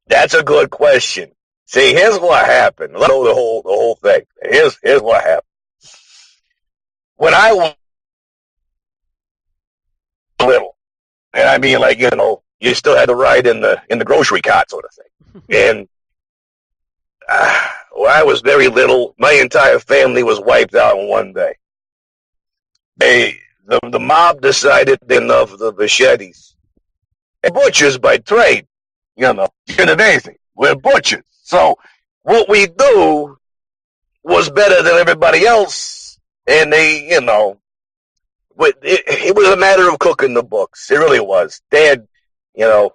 That's a good question. See, here's what happened. Let's know the whole thing. Here's what happened. When I was little, and I mean, like, you still had to ride in the grocery cart, sort of thing. And when I was very little, my entire family was wiped out in one day. The mob decided enough of the Vachettis. And butchers by trade, anything. We're butchers. So what we do was better than everybody else. And they, it was a matter of cooking the books. It really was. Dad wasn't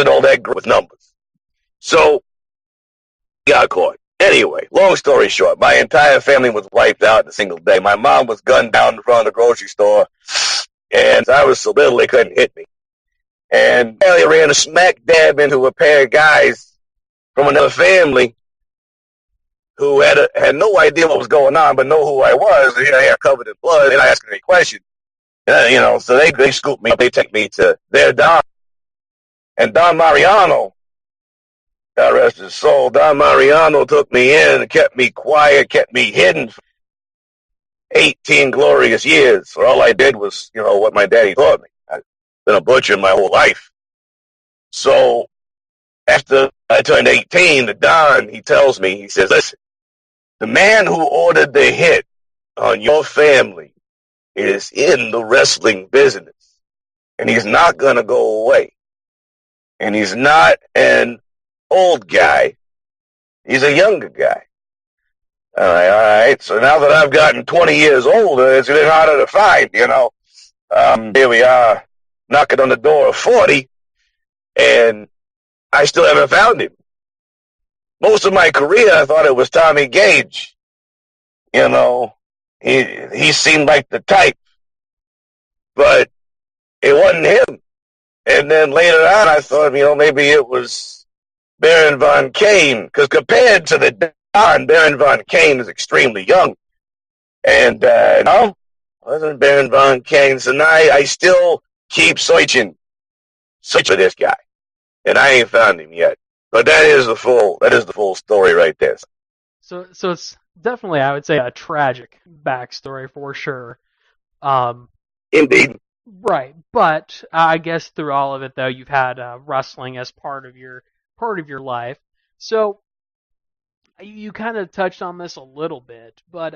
all that good with numbers. So, got caught. Anyway, long story short, my entire family was wiped out in a single day. My mom was gunned down in front of the grocery store, and I was so little they couldn't hit me. And I ran a smack dab into a pair of guys from another family who had no idea what was going on, but know who I was. You know, hair covered in blood. They're not asking any questions. You know, so they scoop me up. They take me to their Don. And Don Mariano, God rest his soul, Don Mariano took me in and kept me quiet, kept me hidden for 18 glorious years. So all I did was, you know, what my daddy taught me. I've been a butcher my whole life. So after I turned 18, the Don, he tells me, he says, listen, the man who ordered the hit on your family is in the wrestling business, and he's not going to go away. And he's not an old guy. He's a younger guy. All right. So now that I've gotten 20 years older, it's a bit harder to find, you know. Here we are, knocking on the door of 40, and I still haven't found him. Most of my career, I thought it was Tommy Gage. You know, he seemed like the type, but it wasn't him. And then later on, I thought, you know, maybe it was Baron von Kane, because compared to the Don, Baron von Kane is extremely young. And, no, wasn't Baron von Kane. So now I still keep searching for this guy. And I ain't found him yet. But that is the full story right there. So it's definitely, I would say, a tragic backstory for sure. Indeed. Right, but I guess through all of it, though, you've had wrestling as part of your life. So you kind of touched on this a little bit, but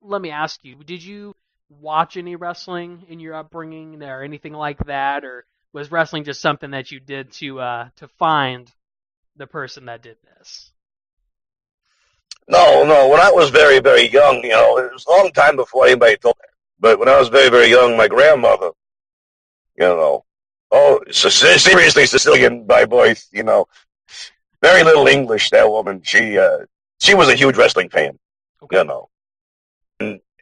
let me ask you: did you watch any wrestling in your upbringing, or anything like that, or was wrestling just something that you did to find the person that did this? No. When I was very, very young, you know, it was a long time before anybody told me. But when I was very, very young, my grandmother, you know, seriously Sicilian by birth, you know, very little English, that woman. She was a huge wrestling fan, okay. You know,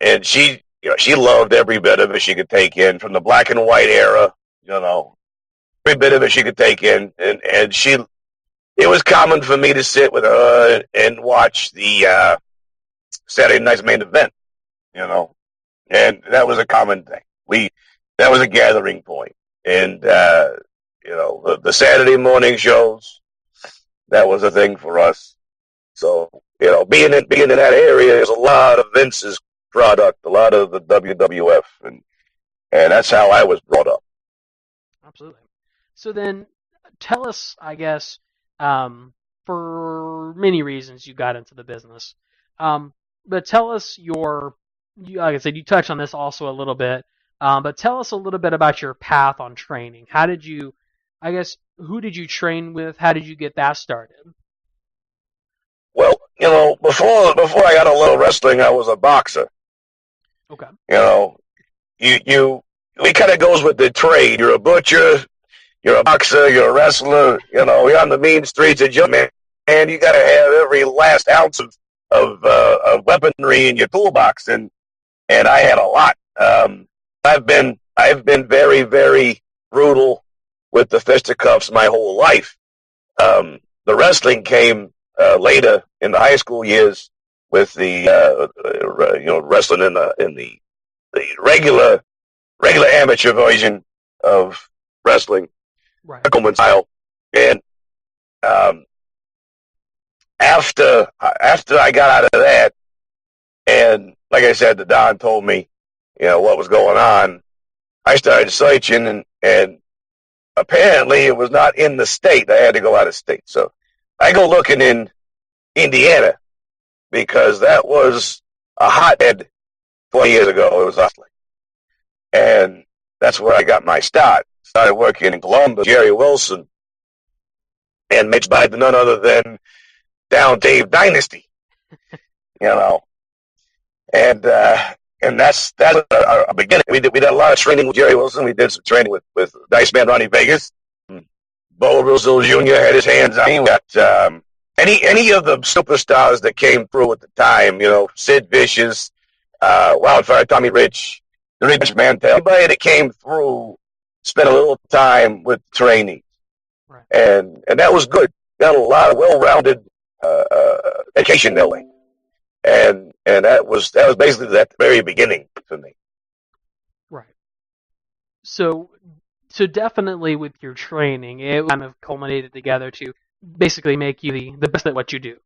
and she, you know, she loved every bit of it she could take in from the black and white era, you know, every bit of it she could take in, and it was common for me to sit with her and watch the Saturday night's main event, you know. And that was a common thing. That was a gathering point. And, you know, the Saturday morning shows, that was a thing for us. So, you know, being in that area, there's a lot of Vince's product, a lot of the WWF, and that's how I was brought up. Absolutely. So then, tell us, I guess, for many reasons you got into the business, but tell us like I said, you touched on this also a little bit, but tell us a little bit about your path on training. How did you, I guess, who did you train with? How did you get that started? Well, you know, before I got a little wrestling, I was a boxer. Okay. You know, it kind of goes with the trade. You're a butcher, you're a boxer, you're a wrestler. You know, you're on the mean streets of Germany, and you got to have every last ounce of weaponry in your toolbox, and I had a lot. I've been very, very brutal with the fisticuffs my whole life. The wrestling came later in the high school years with the you know, wrestling in the regular amateur version of wrestling, right, Coleman style, and after I got out of that, and like I said, the Don told me, you know, what was going on, I started searching, and apparently it was not in the state. I had to go out of state. So I go looking in Indiana, because that was a hotbed 20 years ago. It was hustling. And that's where I got my start. Started working in Columbus, Jerry Wilson, and mixed by none other than down Dave Dynasty, you know. And that's a beginning. We did a lot of training with Jerry Wilson. We did some training with Dice Man Ronnie Vegas. Bo Russell Jr. had his hands on him. We got any of the superstars that came through at the time, Sid Vicious, Wildfire, Tommy Rich, the Rich Mantel, anybody that came through spent a little time with the trainees. Right. And that was good. Got a lot of well-rounded education that way. And that was basically at the very beginning for me. Right. So definitely with your training, it kind of culminated together to basically make you the best at what you do.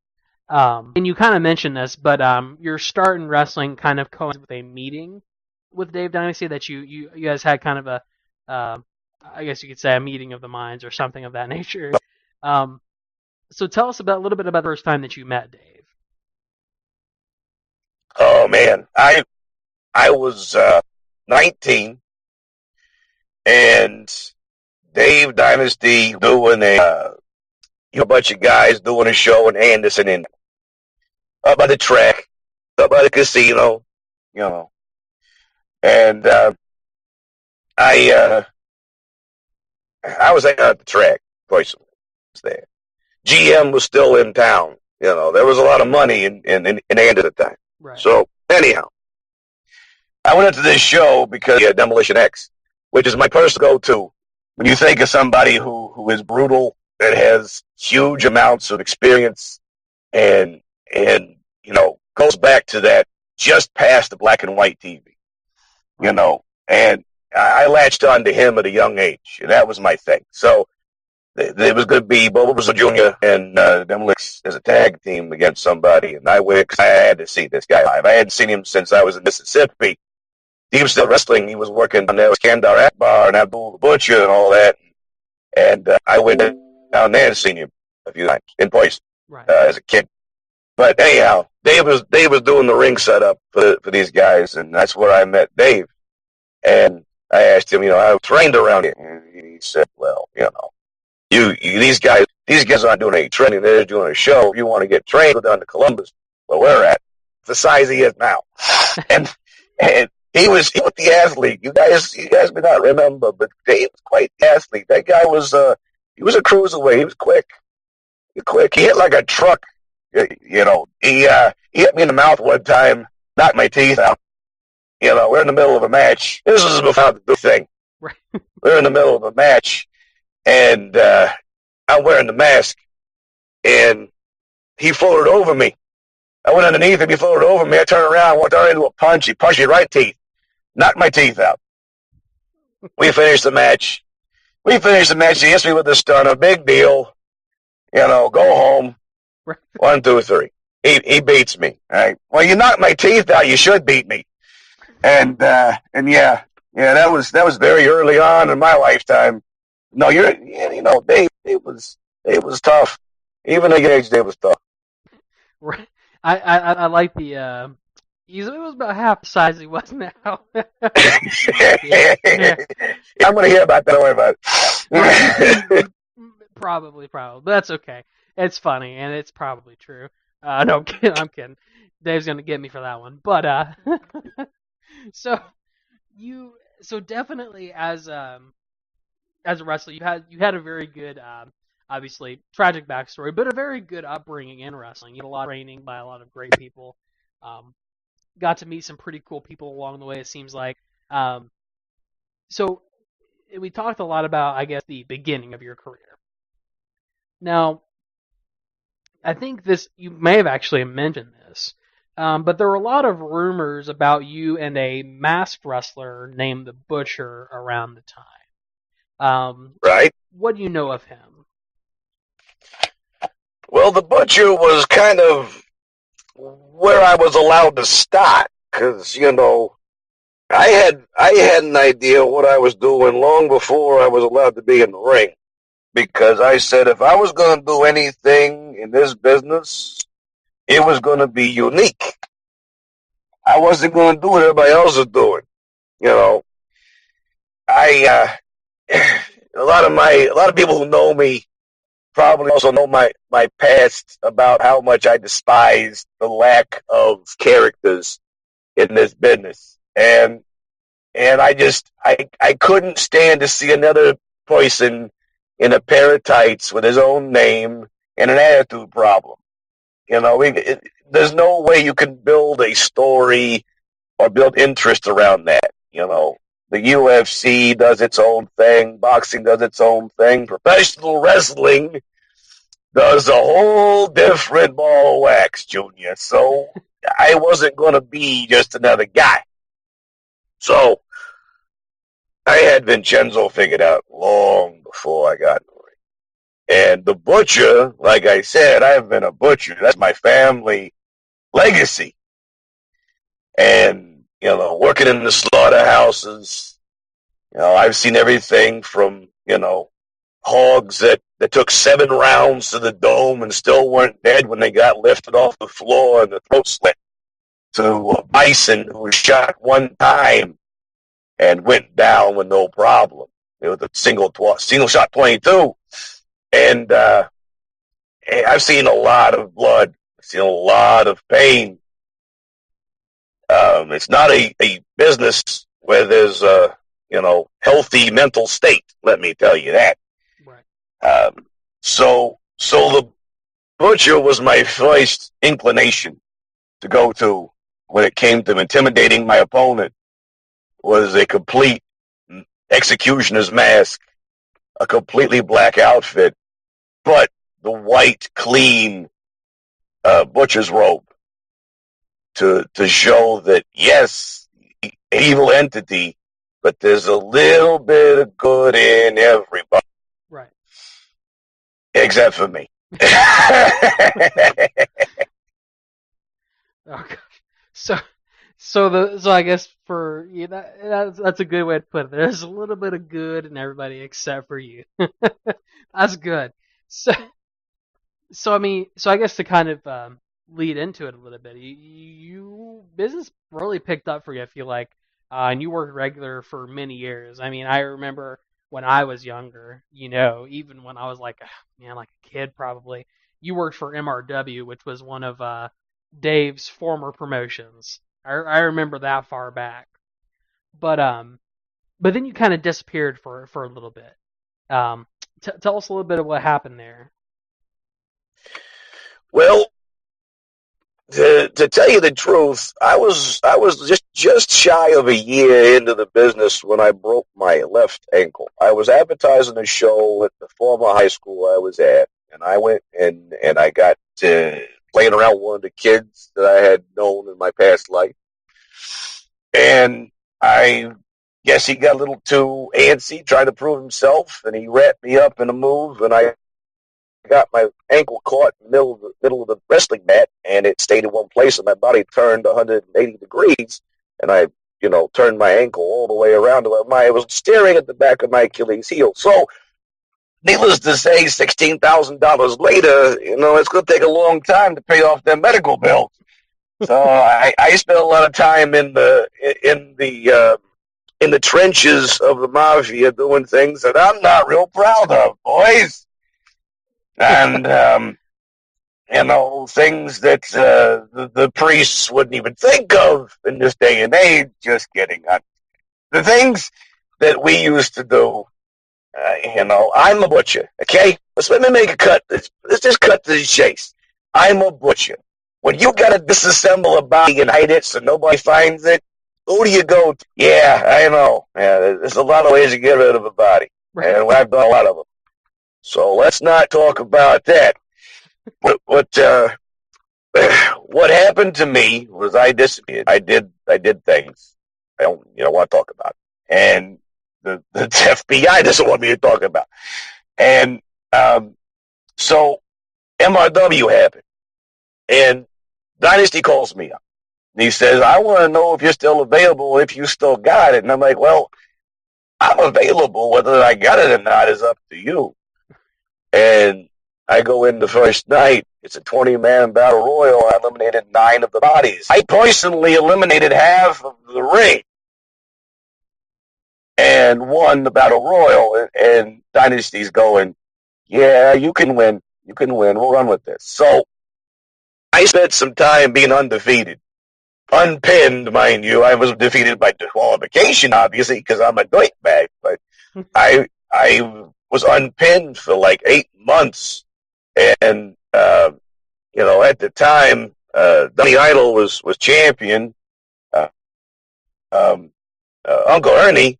And you kind of mentioned this, but your start in wrestling kind of coincided with a meeting with Dave Dynasty that you guys had kind of a, I guess you could say a meeting of the minds or something of that nature. So tell us a little bit about the first time that you met Dave. Oh man, I was 19, and Dave Dynasty doing a bunch of guys doing a show in Anderson, Indiana, up by the track, up by the casino, and I was at the track. Voice was there. GM was still in town. There was a lot of money in Anderson at the time. Right. So anyhow, I went into this show because Demolition X, which is my personal go-to. When you think of somebody who is brutal, that has huge amounts of experience, and goes back to that just past the black and white TV, and I latched on to him at a young age, and that was my thing. So it was going to be Bobo Brazil Jr. and Demolition as a tag team against somebody, and I went because I had to see this guy live. I hadn't seen him since I was in Mississippi. He was still wrestling. He was working on there with Kandar Akbar and Abdul the Butcher and all that. And I went down there and seen him a few times in person as a kid. But anyhow, Dave was doing the ring setup for these guys, and that's where I met Dave. And I asked him, I trained around here, and he said, "Well, these guys aren't doing any training; they're just doing a show. If you want to get trained, go down to Columbus, where we're at, the size he is now." and he was the athlete. You guys may not remember, but Dave was quite the athlete. That guy was he was a cruiserweight. He was quick. He hit like a truck. He hit me in the mouth one time, knocked my teeth out. We're in the middle of a match. This is before the thing. Right. We're in the middle of a match, and I'm wearing the mask, and he floated over me. I went underneath him. He floated over me. I turned around, walked right into a punch. He punched me right teeth, knocked my teeth out. We finished the match. He hits me with the stunner. Big deal. Go home. 1, 2, 3. He beats me. All right. Well, you knocked my teeth out. You should beat me. And yeah, that was very early on in my lifetime. No, Dave was tough. Even at age, Dave was tough. Right. I like the. He was about half the size he was now. yeah. I'm going to hear about that. Don't worry about it. Probably. But that's okay. It's funny, and it's probably true. No, I'm kidding. Dave's going to get me for that one. But, so definitely as a wrestler, you had a very good, obviously tragic backstory, but a very good upbringing in wrestling. You had a lot of training by a lot of great people. Got to meet some pretty cool people along the way, it seems like. So we talked a lot about, I guess, the beginning of your career. Now, I think you may have actually mentioned this, but there were a lot of rumors about you and a masked wrestler named the Butcher around the time. Right. What do you know of him? Well, the Butcher was kind of where I was allowed to start, because I had an idea what I was doing long before I was allowed to be in the ring. Because I said if I was going to do anything in this business, it was going to be unique. I wasn't going to do what everybody else was doing. A lot of people who know me probably also know my past about how much I despised the lack of characters in this business. And I couldn't stand to see another person in a pair of tights with his own name and an attitude problem. You know, there's no way you can build a story or build interest around that. You know, the UFC does its own thing. Boxing does its own thing. Professional wrestling does a whole different ball of wax, Junior. So I wasn't going to be just another guy. So I had Vincenzo figured out long before I got in the ring. And the butcher, like I said, I've been a butcher. That's my family legacy. And, you know, working in the slaughterhouses, you know, I've seen everything from, you know, hogs that took 7 rounds to the dome and still weren't dead when they got lifted off the floor and the throat slit, to a bison who was shot one time and went down with no problem. It was a single shot 22. And I've seen a lot of blood. I've seen a lot of pain. It's not a business where there's a, you know, healthy mental state. Let me tell you that. Right. So the butcher was my first inclination to go to when it came to intimidating my opponent. Was a complete executioner's mask, a completely black outfit, but the white, clean butcher's robe to show that, yes, evil entity, but there's a little bit of good in everybody. Right. Except for me. Oh gosh. So I guess for you, that's a good way to put it. There's a little bit of good in everybody except for you. That's good. So I guess to kind of lead into it a little bit, you business really picked up for you, I feel like, and you worked regular for many years. I mean, I remember when I was younger, you know, even when I was like a kid probably, you worked for MRW, which was one of Dave's former promotions. I remember that far back, but then you kind of disappeared for a little bit. Tell us a little bit of what happened there. Well, to tell you the truth, I was just shy of a year into the business when I broke my left ankle. I was advertising a show at the former high school I was at, and I went and I got playing around with one of the kids that I had known in my past life. And I guess he got a little too antsy, trying to prove himself, and he wrapped me up in a move, and I got my ankle caught in the middle of the wrestling mat, and it stayed in one place, and my body turned 180 degrees, and I, you know, turned my ankle all the way around. I was staring at the back of my Achilles heel. So, needless to say, $16,000 later, you know, it's going to take a long time to pay off their medical bills. So I spent a lot of time in the trenches of the mafia doing things that I'm not real proud of, boys. And you know, things that the priests wouldn't even think of in this day and age. Just kidding. The things that we used to do. You know, I'm a butcher. Okay, let me make a cut. Let's just cut to the chase. I'm a butcher. When you got to disassemble a body and hide it so nobody finds it, who do you go to? Yeah, I know. Yeah, there's a lot of ways to get rid of a body, and I've done a lot of them. So let's not talk about that. What happened to me was I disappeared. I did things I don't want to talk about, and the FBI doesn't want me to talk about. And so MRW happened, and Dynasty calls me up. And he says, I want to know if you're still available, if you still got it. And I'm like, well, I'm available. Whether I got it or not is up to you. And I go in the first night. It's a 20-man battle royal. I eliminated 9 of the bodies. I personally eliminated half of the ring and won the battle royal. And Dynasty's going, yeah, you can win. You can win. We'll run with this. So I spent some time being undefeated. Unpinned, mind you. I was defeated by disqualification, obviously, because I'm a doink bag. But I was unpinned for like 8 months And, at the time, Donnie Idol was champion. Uncle Ernie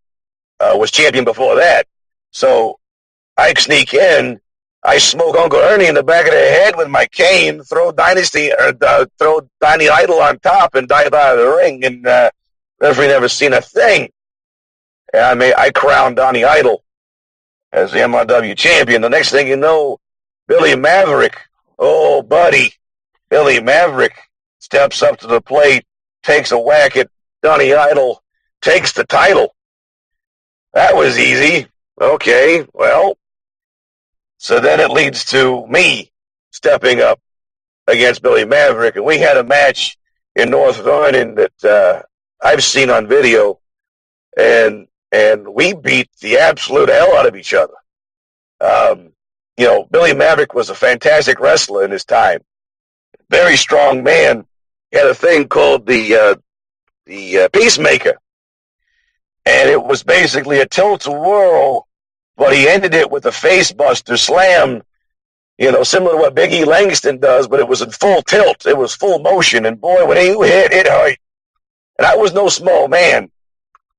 was champion before that. So I sneak in, I smoke Uncle Ernie in the back of the head with my cane, throw Donnie Idol on top, and dive out of the ring. And referee never seen a thing. And I crowned Donnie Idol as the MLW champion. The next thing you know, Billy Maverick, oh buddy, Billy Maverick steps up to the plate, takes a whack at Donnie Idol, takes the title. That was easy. Okay, well, so then it leads to me stepping up against Billy Maverick, and we had a match in North Vernon that I've seen on video, and we beat the absolute hell out of each other. Billy Maverick was a fantastic wrestler in his time. Very strong man. He had a thing called the Peacemaker. And it was basically a tilt-a-whirl, but he ended it with a facebuster slam, similar to what Big E Langston does, but it was in full tilt. It was full motion, and boy, when he hit, it hurt. And I was no small man.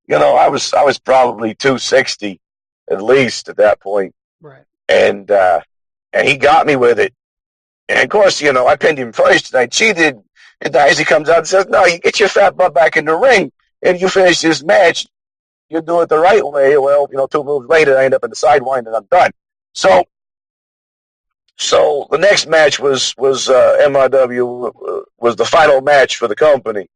I was probably 260 at least at that point. Right. And he got me with it. And of course, I pinned him first, and I cheated. And Dynasty comes out and says, "No, you get your fat butt back in the ring, and you finish this match. You do it the right way." Well, 2 moves later, I end up in the sidewind, and I'm done. So the next match was MRW was the final match for the company,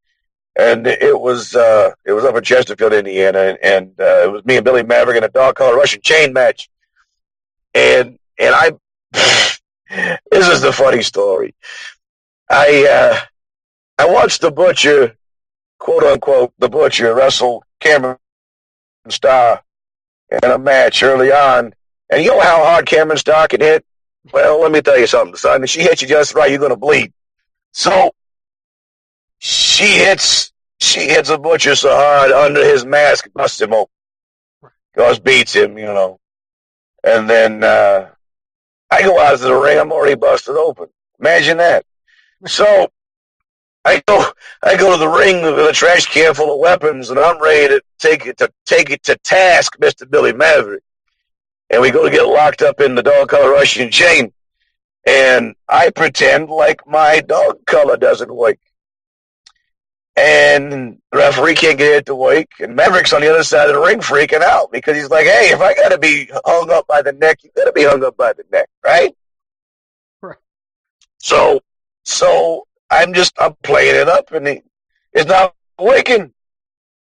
and it was up in Chesterfield, Indiana, and it was me and Billy Maverick in a dog collar Russian chain match, and I this is the funny story. I watched the Butcher, quote unquote, the Butcher wrestle Cameron Starr in a match early on, and you know how hard Cameron Starr can hit? Well, let me tell you something, son. If she hits you just right, you're gonna bleed. So she hits the Butcher so hard under his mask, busts him open. Goes beats him, and then I go out to the ring. I'm already busted open. Imagine that. So I go to the ring with a trash can full of weapons, and I'm ready to take it to task, Mr. Billy Maverick. And we go to get locked up in the dog collar Russian chain, and I pretend like my dog collar doesn't work, and the referee can't get it to work, and Maverick's on the other side of the ring freaking out because he's like, "Hey, if I got to be hung up by the neck, you got to be hung up by the neck, right?" Right. So I'm playing it up, and it's not working.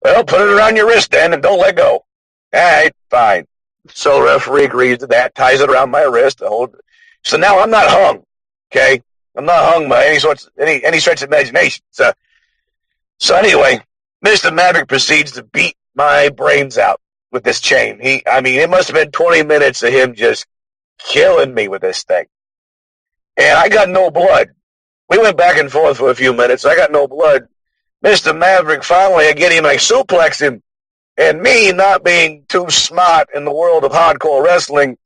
Well, put it around your wrist then, and don't let go. All right, fine. So the referee agrees to that, ties it around my wrist. So now I'm not hung, okay? I'm not hung by any stretch of imagination. So anyway, Mr. Maverick proceeds to beat my brains out with this chain. It must have been 20 minutes of him just killing me with this thing. And I got no blood. We went back and forth for a few minutes. I got no blood. Mr. Maverick, finally, I get him, I suplex him. And me, not being too smart in the world of hardcore wrestling,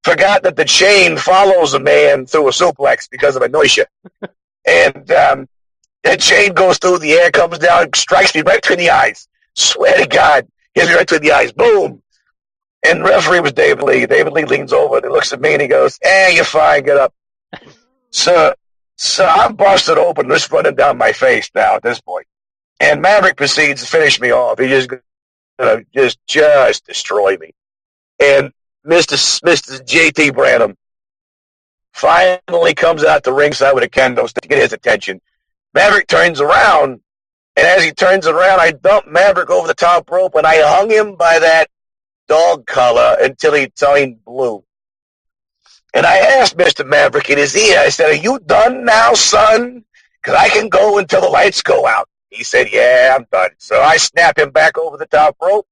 forgot that the chain follows a man through a suplex because of inertia. And that chain goes through the air, comes down, strikes me right between the eyes. Swear to God, hits me right between the eyes. Boom. And the referee was David Lee. David Lee leans over and he looks at me and he goes, "You're fine, get up." So I'm busted open, just running down my face now at this point. And Maverick proceeds to finish me off. He just destroy me. And Mr. J.T. Branham finally comes out the ringside with a kendo stick to get his attention. Maverick turns around, and as he turns around, I dump Maverick over the top rope, and I hung him by that dog collar until he turned blue. And I asked Mr. Maverick in his ear, I said, "Are you done now, son? Because I can go until the lights go out." He said, "Yeah, I'm done." So I snap him back over the top rope,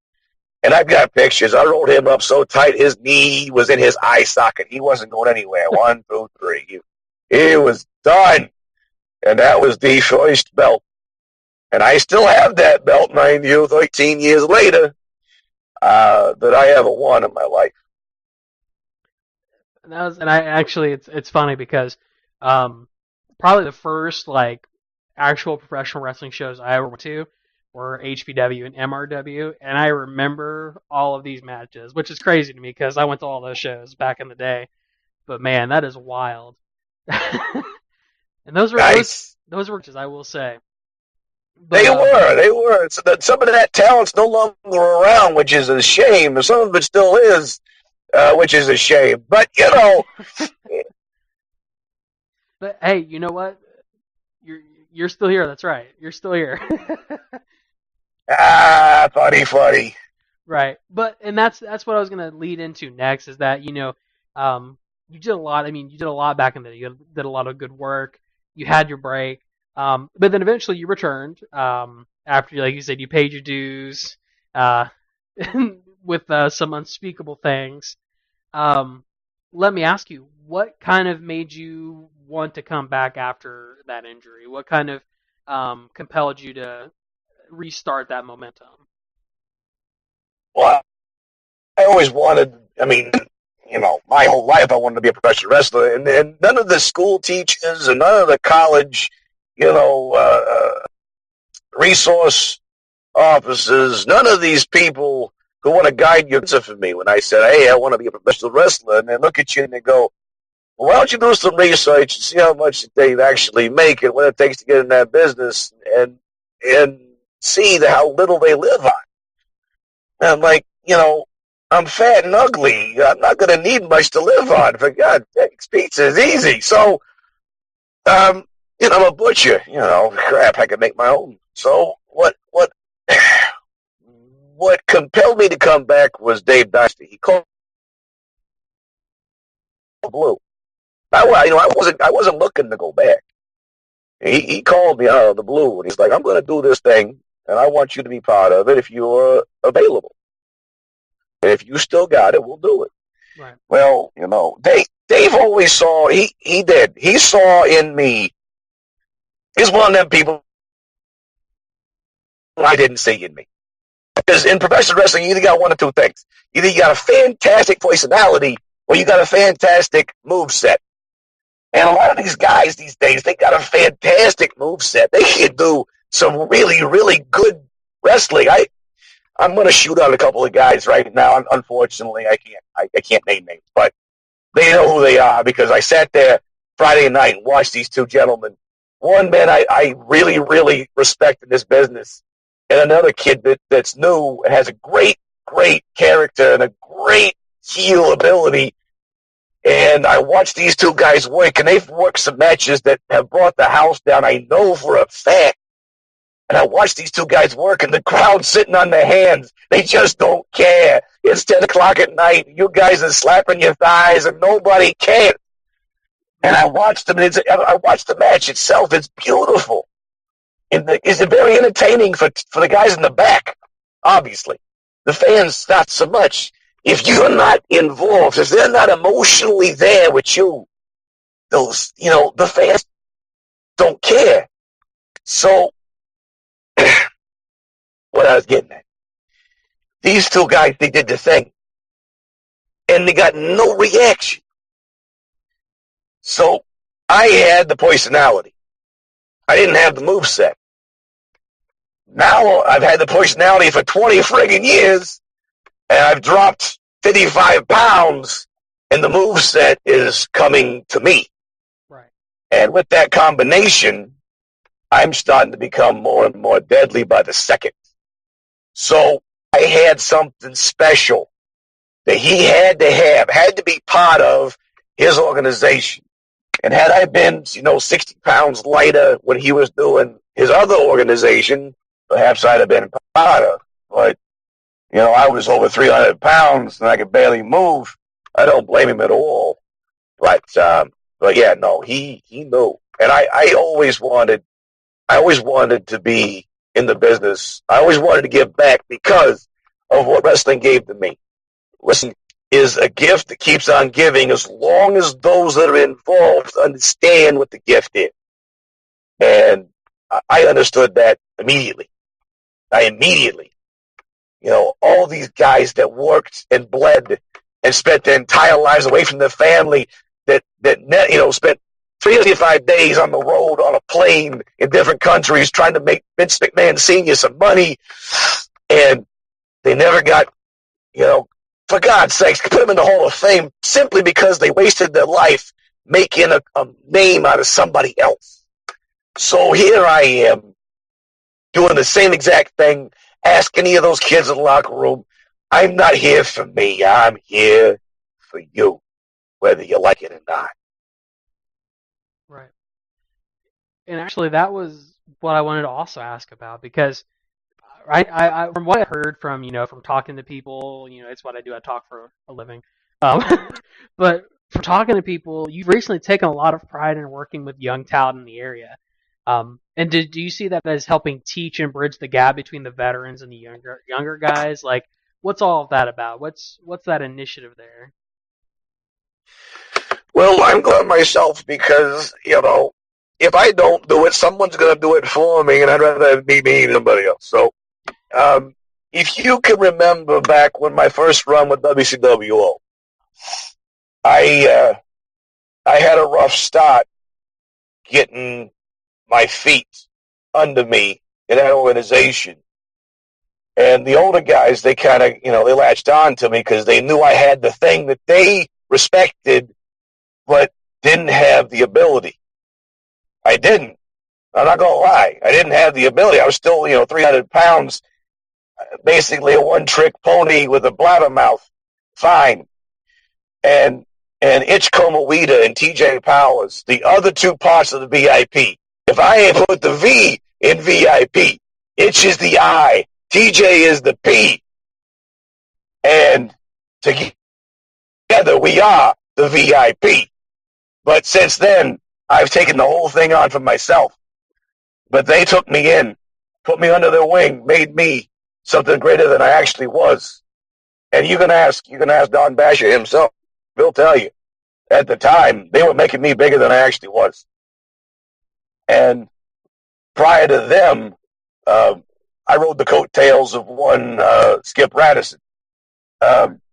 and I've got pictures. I rolled him up so tight his knee was in his eye socket. He wasn't going anywhere. 1, 2, 3. He was done. And that was the first belt. And I still have that belt, mind you, 13 years later, that I ever won in my life. And I actually, it's funny because, probably the first like actual professional wrestling shows I ever went to were HPW and MRW, and I remember all of these matches, which is crazy to me because I went to all those shows back in the day. But man, that is wild. And those were Nice. those were matches, I will say. They were. So some of that talent's no longer around, which is a shame. And some of it still is, which is a shame. But, you know. But hey, you know what? You're still here. That's right. You're still here. Funny. Right. And that's what I was gonna lead into next is that, you know, you did a lot. I mean, you did a lot back in the day. You did a lot of good work. You had your break. But then eventually you returned. After, like you said, you paid your dues. With some unspeakable things. Let me ask you, what kind of made you want to come back after that injury? What kind of compelled you to restart that momentum? Well, I always wanted, I mean, you know, my whole life I wanted to be a professional wrestler, and none of the school teachers and none of the college, you know, resource officers, none of these people who want to guide you for me when I said, hey, I want to be a professional wrestler, and they look at you and they go, well, why don't you do some research and see how much they actually make and what it takes to get in that business and see how little they live on. And I'm like, you know, I'm fat and ugly. I'm not going to need much to live on. For God's sakes, pizza is easy. So, you know, I'm a butcher. You know, crap, I can make my own. So what compelled me to come back was Dave Dynasty. He called Blue. I wasn't looking to go back. He called me out of the blue, and he's like, I'm going to do this thing, and I want you to be part of it if you're available. And if you still got it, we'll do it. Right. Well, you know, Dave always saw, he did. He saw in me, he's one of them people I didn't see in me. Because in professional wrestling, you either got one of two things. Either you got a fantastic personality, or you got a fantastic moveset. And a lot of these guys these days, they got a fantastic moveset. They can do some really, really good wrestling. I'm going to shoot out a couple of guys right now. Unfortunately, I can't name names, but they know who they are because I sat there Friday night and watched these two gentlemen. One man I really, really respect in this business, and another kid that's new and has a great, great character and a great heel ability. And I watched these two guys work, and they've worked some matches that have brought the house down, I know for a fact. And I watched these two guys work, and the crowd sitting on their hands. They just don't care. It's 10 o'clock at night. You guys are slapping your thighs, and nobody cares. And I watched them. I watched the match itself. It's beautiful. And it's very entertaining for the guys in the back, obviously. The fans, not so much. If you're not involved, if they're not emotionally there with you, the fans don't care. So, what I was getting at, these two guys, they did the thing, and they got no reaction. So, I had the personality. I didn't have the moveset. Now, I've had the personality for 20 friggin' years, and I've dropped 55 pounds, and the moveset is coming to me. Right. And with that combination, I'm starting to become more and more deadly by the second. So I had something special that he had to be part of his organization. And had I been, 60 pounds lighter when he was doing his other organization, perhaps I'd have been part of. But, I was over 300 pounds and I could barely move. I don't blame him at all. But yeah, no, he knew. And I always wanted to be in the business. I always wanted to give back because of what wrestling gave to me. Wrestling is a gift that keeps on giving as long as those that are involved understand what the gift is. And I understood that immediately. All these guys that worked and bled and spent their entire lives away from their family, that spent 365 days on the road on a plane in different countries trying to make Vince McMahon Sr. some money, and they never got, for God's sakes, put them in the Hall of Fame simply because they wasted their life making a name out of somebody else. So here I am doing the same exact thing. Ask any of those kids in the locker room. I'm not here for me. I'm here for you, whether you like it or not. Right. And actually, that was what I wanted to also ask about, because I from what I heard from talking to people, it's what I do. I talk for a living. But from talking to people, you've recently taken a lot of pride in working with young talent in the area. And do you see that as helping teach and bridge the gap between the veterans and the younger guys? Like, what's all of that about? What's that initiative there? Well, I'm glad myself because, if I don't do it, someone's going to do it for me, and I'd rather it be me than somebody else. So, if you can remember back when my first run with WCWO, I had a rough start getting my feet under me in that organization. And the older guys, they kind of, they latched on to me because they knew I had the thing that they respected but didn't have the ability. I didn't. I'm not going to lie. I didn't have the ability. I was still, 300 pounds, basically a one-trick pony with a blabbermouth. Fine. And Ichcoma Weeda and TJ Powers, the other two parts of the VIP. If I ain't put the V in VIP, Itch is the I, TJ is the P. And together we are the VIP. But since then, I've taken the whole thing on for myself. But they took me in, put me under their wing, made me something greater than I actually was. And you can ask Don Basher himself. He'll tell you. At the time, they were making me bigger than I actually was. And prior to them, I rode the coattails of one Skip Radisson.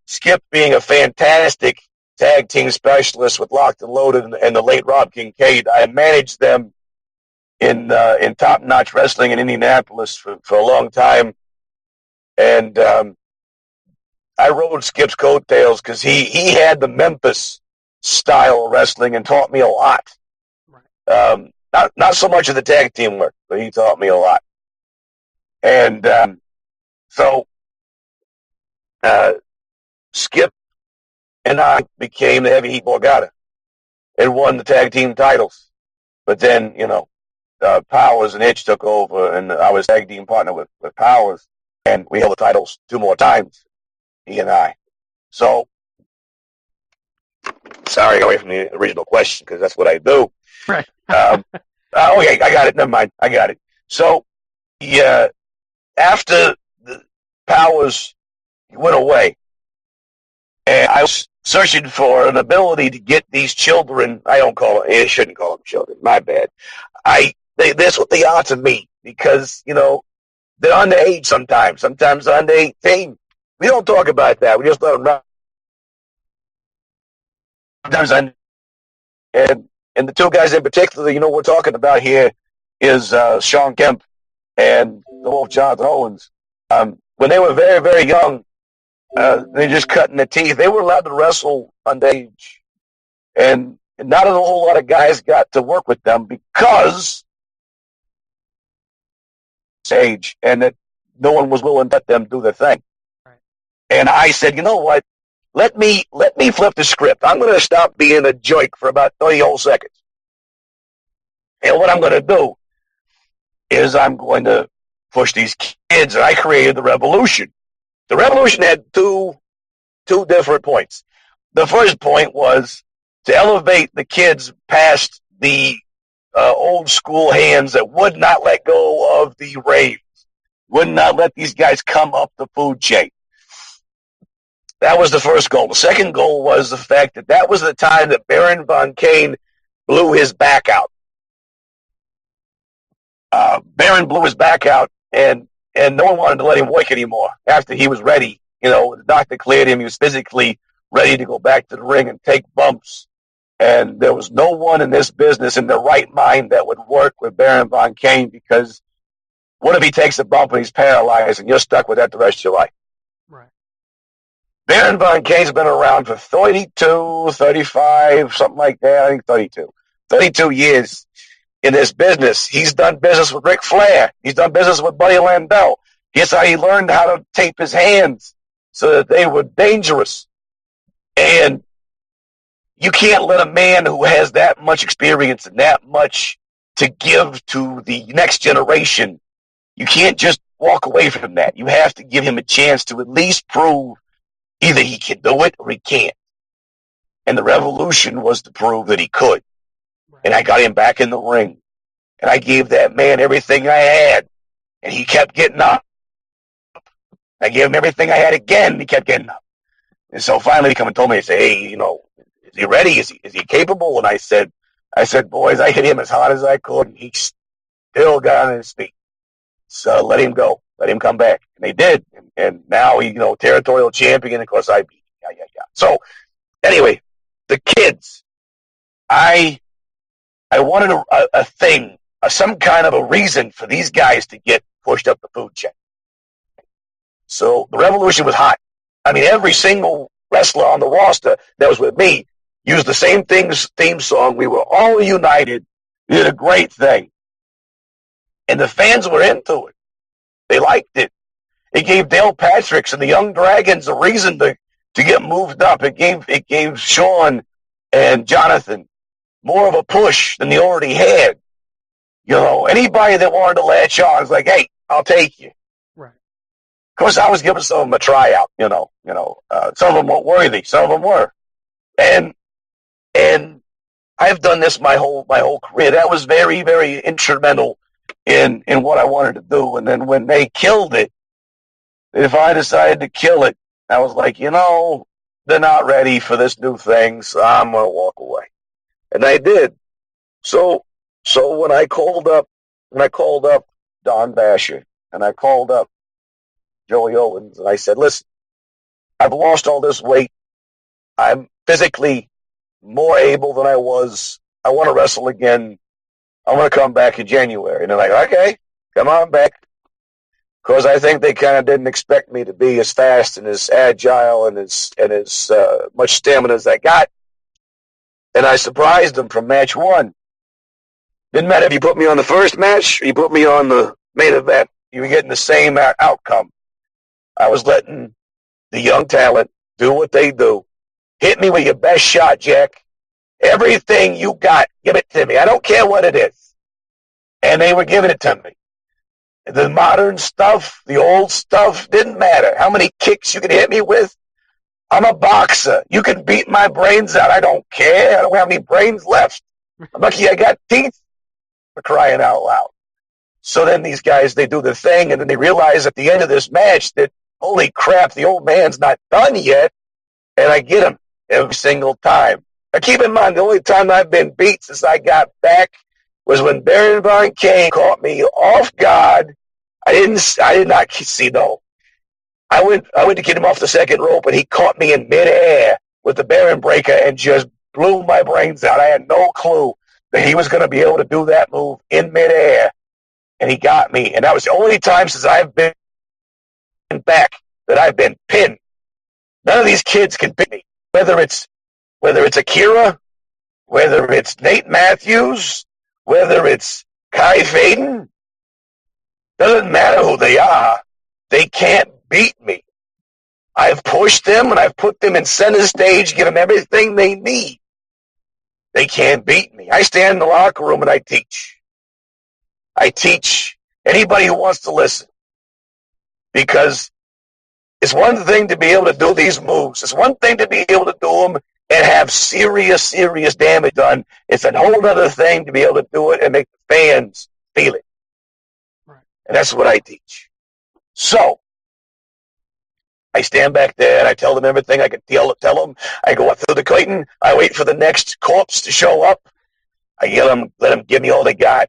Skip being a fantastic tag team specialist with Locked and Loaded and the late Rob Kincaid. I managed them in Top Notch Wrestling in Indianapolis for a long time. And I rode Skip's coattails because he had the Memphis style of wrestling and taught me a lot. Not so much of the tag team work, but he taught me a lot. And so Skip and I became the Heavy Heat Borgata and won the tag team titles. But then, Powers and Itch took over, and I was tag team partner with Powers, and we held the titles 2 more times, he and I. So, sorry, I got away from the original question because that's what I do. Right. Okay, I got it. Never mind. I got it. So, yeah, after the Powers went away, and I was searching for an ability to get these children. I shouldn't call them children. My bad. That's what they are to me because, they're underage sometimes. Sometimes they're under 18. We don't talk about that. We just let them run. Sometimes and the two guys in particular, we're talking about here is Sean Kemp and the Wolf Jonathan Owens. When they were very, very young, they're just cutting their teeth. They were allowed to wrestle underage. And not a whole lot of guys got to work with them because age and that no one was willing to let them do their thing. Right. And I said, you know what? Let me flip the script. I'm going to stop being a jerk for about 30 whole seconds. And what I'm going to do is I'm going to push these kids. And I created the Revolution. The Revolution had two different points. The first point was to elevate the kids past the old school hands that would not let go of the reins, would not let these guys come up the food chain. That was the first goal. The second goal was the fact that was the time that Baron von Kane blew his back out. Baron blew his back out, and no one wanted to let him work anymore after he was ready. The doctor cleared him. He was physically ready to go back to the ring and take bumps. And there was no one in this business in their right mind that would work with Baron von Kane, because what if he takes a bump and he's paralyzed and you're stuck with that the rest of your life? Right. Baron von Kane's been around for 32, 35, something like that. I think 32. 32 years in this business. He's done business with Ric Flair. He's done business with Buddy Landau. Guess how he learned how to tape his hands so that they were dangerous. And you can't let a man who has that much experience and that much to give to the next generation, you can't just walk away from that. You have to give him a chance to at least prove either he can do it or he can't. And the revolution was to prove that he could. And I got him back in the ring. And I gave that man everything I had. And he kept getting up. I gave him everything I had again, and he kept getting up. And so finally he come and told me, he said, hey, is he ready? Is he capable? And I said, boys, I hit him as hard as I could, and he still got on his feet. So let him go. Let him come back. And they did. And now he, territorial champion. Of course, I beat him. Yeah. So anyway, the kids, I wanted a thing, some kind of a reason for these guys to get pushed up the food chain. So the revolution was hot. I mean, every single wrestler on the roster that was with me used the same theme song. We were all united. We did a great thing. And the fans were into it. They liked it. It gave Dale Patricks and the Young Dragons a reason to get moved up. It gave Sean and Jonathan more of a push than they already had. Anybody that wanted to latch on was like, hey, I'll take you. Right. Of course, I was giving some of them a tryout, some of them weren't worthy, some of them were. And I've done this my whole career. That was very, very instrumental in what I wanted to do. And then when they killed it, if I decided to kill it, I was like, they're not ready for this new thing, so I'm going to walk away. And I did. So when I called up Don Basher and I called up Joey Owens and I said, listen, I've lost all this weight. I'm physically more able than I was. I want to wrestle again. I want to come back in January. And they're like, okay, come on back. Because I think they kind of didn't expect me to be as fast and as agile and as much stamina as I got. And I surprised them from match one. Didn't matter if you put me on the first match or you put me on the main event. You were getting the same outcome. I was letting the young talent do what they do. Hit me with your best shot, Jack. Everything you got, give it to me. I don't care what it is. And they were giving it to me. The modern stuff, the old stuff, didn't matter. How many kicks you could hit me with? I'm a boxer. You can beat my brains out. I don't care. I don't have any brains left. I'm lucky I got teeth, for crying out loud. So then these guys, they do the thing, and then they realize at the end of this match that, holy crap, the old man's not done yet, and I get him every single time. Now keep in mind, the only time I've been beat since I got back was when Baron von Kane caught me off guard. I did not see, no. I went to get him off the second rope, and he caught me in midair with the Baron Breaker and just blew my brains out. I had no clue that he was going to be able to do that move in midair, and he got me. And that was the only time since I've been back that I've been pinned. None of these kids can pin me, whether it's Akira, whether it's Nate Matthews, whether it's Kai Faden. Doesn't matter who they are. They can't beat me. I've pushed them and I've put them in center stage, give them everything they need. They can't beat me. I stand in the locker room and I teach. I teach anybody who wants to listen. Because it's one thing to be able to do these moves. It's one thing to be able to do them and have serious, serious damage done. It's a whole other thing to be able to do it and make the fans feel it. Right. And that's what I teach. So, I stand back there and I tell them everything I can tell them. I go up through the curtain. I wait for the next corpse to show up. I yell them, let them give me all they got.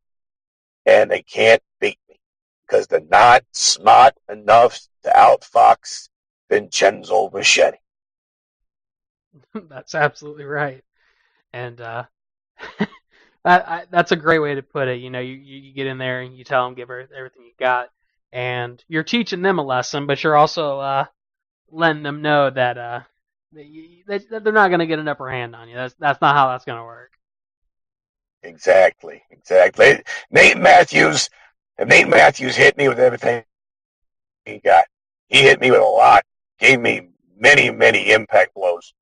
And they can't beat me because they're not smart enough to outfox Vincenzo Vachetti. That's absolutely right. And that's a great way to put it. You know, you get in there and you tell them, give everything you got, and you're teaching them a lesson, but you're also letting them know that that they're not going to get an upper hand on you. That's not how that's going to work. Exactly. Nate Matthews hit me with everything he got. He hit me with a lot, gave me many, many impact blows.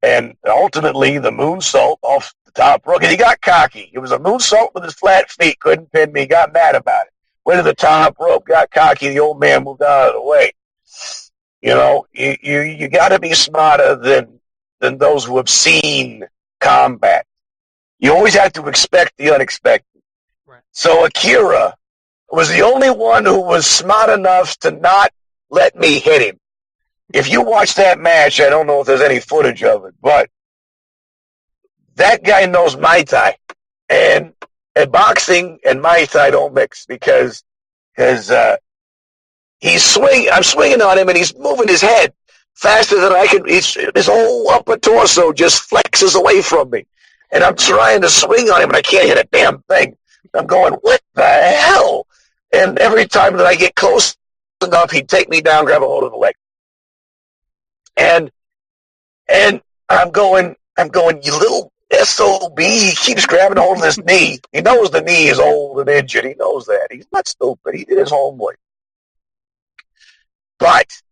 And ultimately, the moonsault off the top rope, and he got cocky. It was a moonsault with his flat feet, couldn't pin me, got mad about it. Went to the top rope, got cocky, the old man moved out of the way. You know, you got to be smarter than those who have seen combat. You always have to expect the unexpected. Right. So Akira was the only one who was smart enough to not let me hit him. If you watch that match, I don't know if there's any footage of it, but that guy knows Muay Thai. And boxing and Muay Thai don't mix because I'm swinging on him and he's moving his head faster than I can. His whole upper torso just flexes away from me. And I'm trying to swing on him and I can't hit a damn thing. I'm going, what the hell? And every time that I get close enough, he'd take me down, grab a hold of the leg. And I'm going, you little SOB. He keeps grabbing hold of his knee. He knows the knee is old and injured. He knows that. He's not stupid. He did his homework. But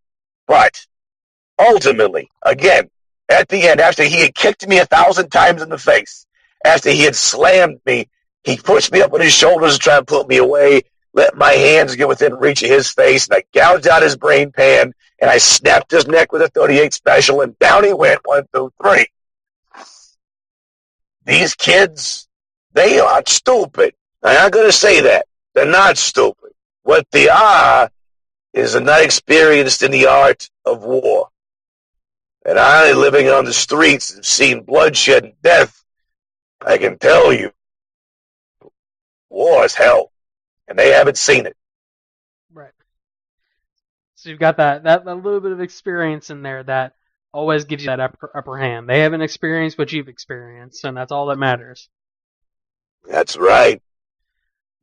ultimately, again, at the end, after he had kicked me 1,000 times in the face, after he had slammed me, he pushed me up on his shoulders to try and put me away, let my hands get within reach of his face, and I gouged out his brain pan, and I snapped his neck with a 38 special, and down he went, 1, 2, 3. These kids, they aren't stupid. I'm not going to say that. They're not stupid. What they are is they're not experienced in the art of war. And I, living on the streets and seeing bloodshed and death, I can tell you, war is hell. And they haven't seen it. Right. So you've got that little bit of experience in there that always gives you that upper hand. They haven't experienced what you've experienced, and that's all that matters. That's right.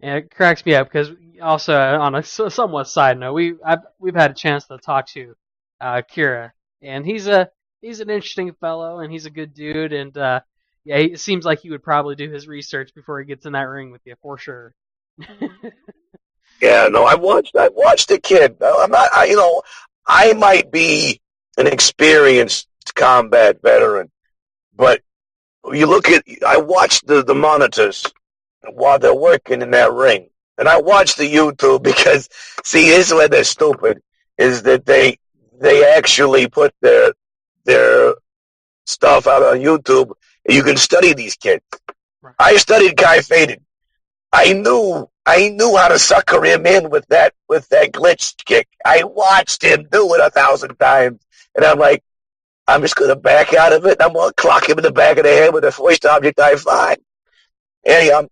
And it cracks me up because also on a somewhat side note, we've had a chance to talk to Kira, and he's an interesting fellow, and he's a good dude, and yeah, it seems like he would probably do his research before he gets in that ring with you for sure. Yeah, no, I watched the kid. I'm not, I might be an experienced combat veteran, but you look at, I watched the monitors while they're working in that ring, and I watched the YouTube because, see, this is where they're stupid, is that they actually put their stuff out on YouTube, and you can study these kids. Right. I studied Kai Faden. I knew how to sucker him in with that glitch kick. I watched him do it 1,000 times, and I'm like, I'm just going to back out of it, and I'm going to clock him in the back of the head with the first object I find. And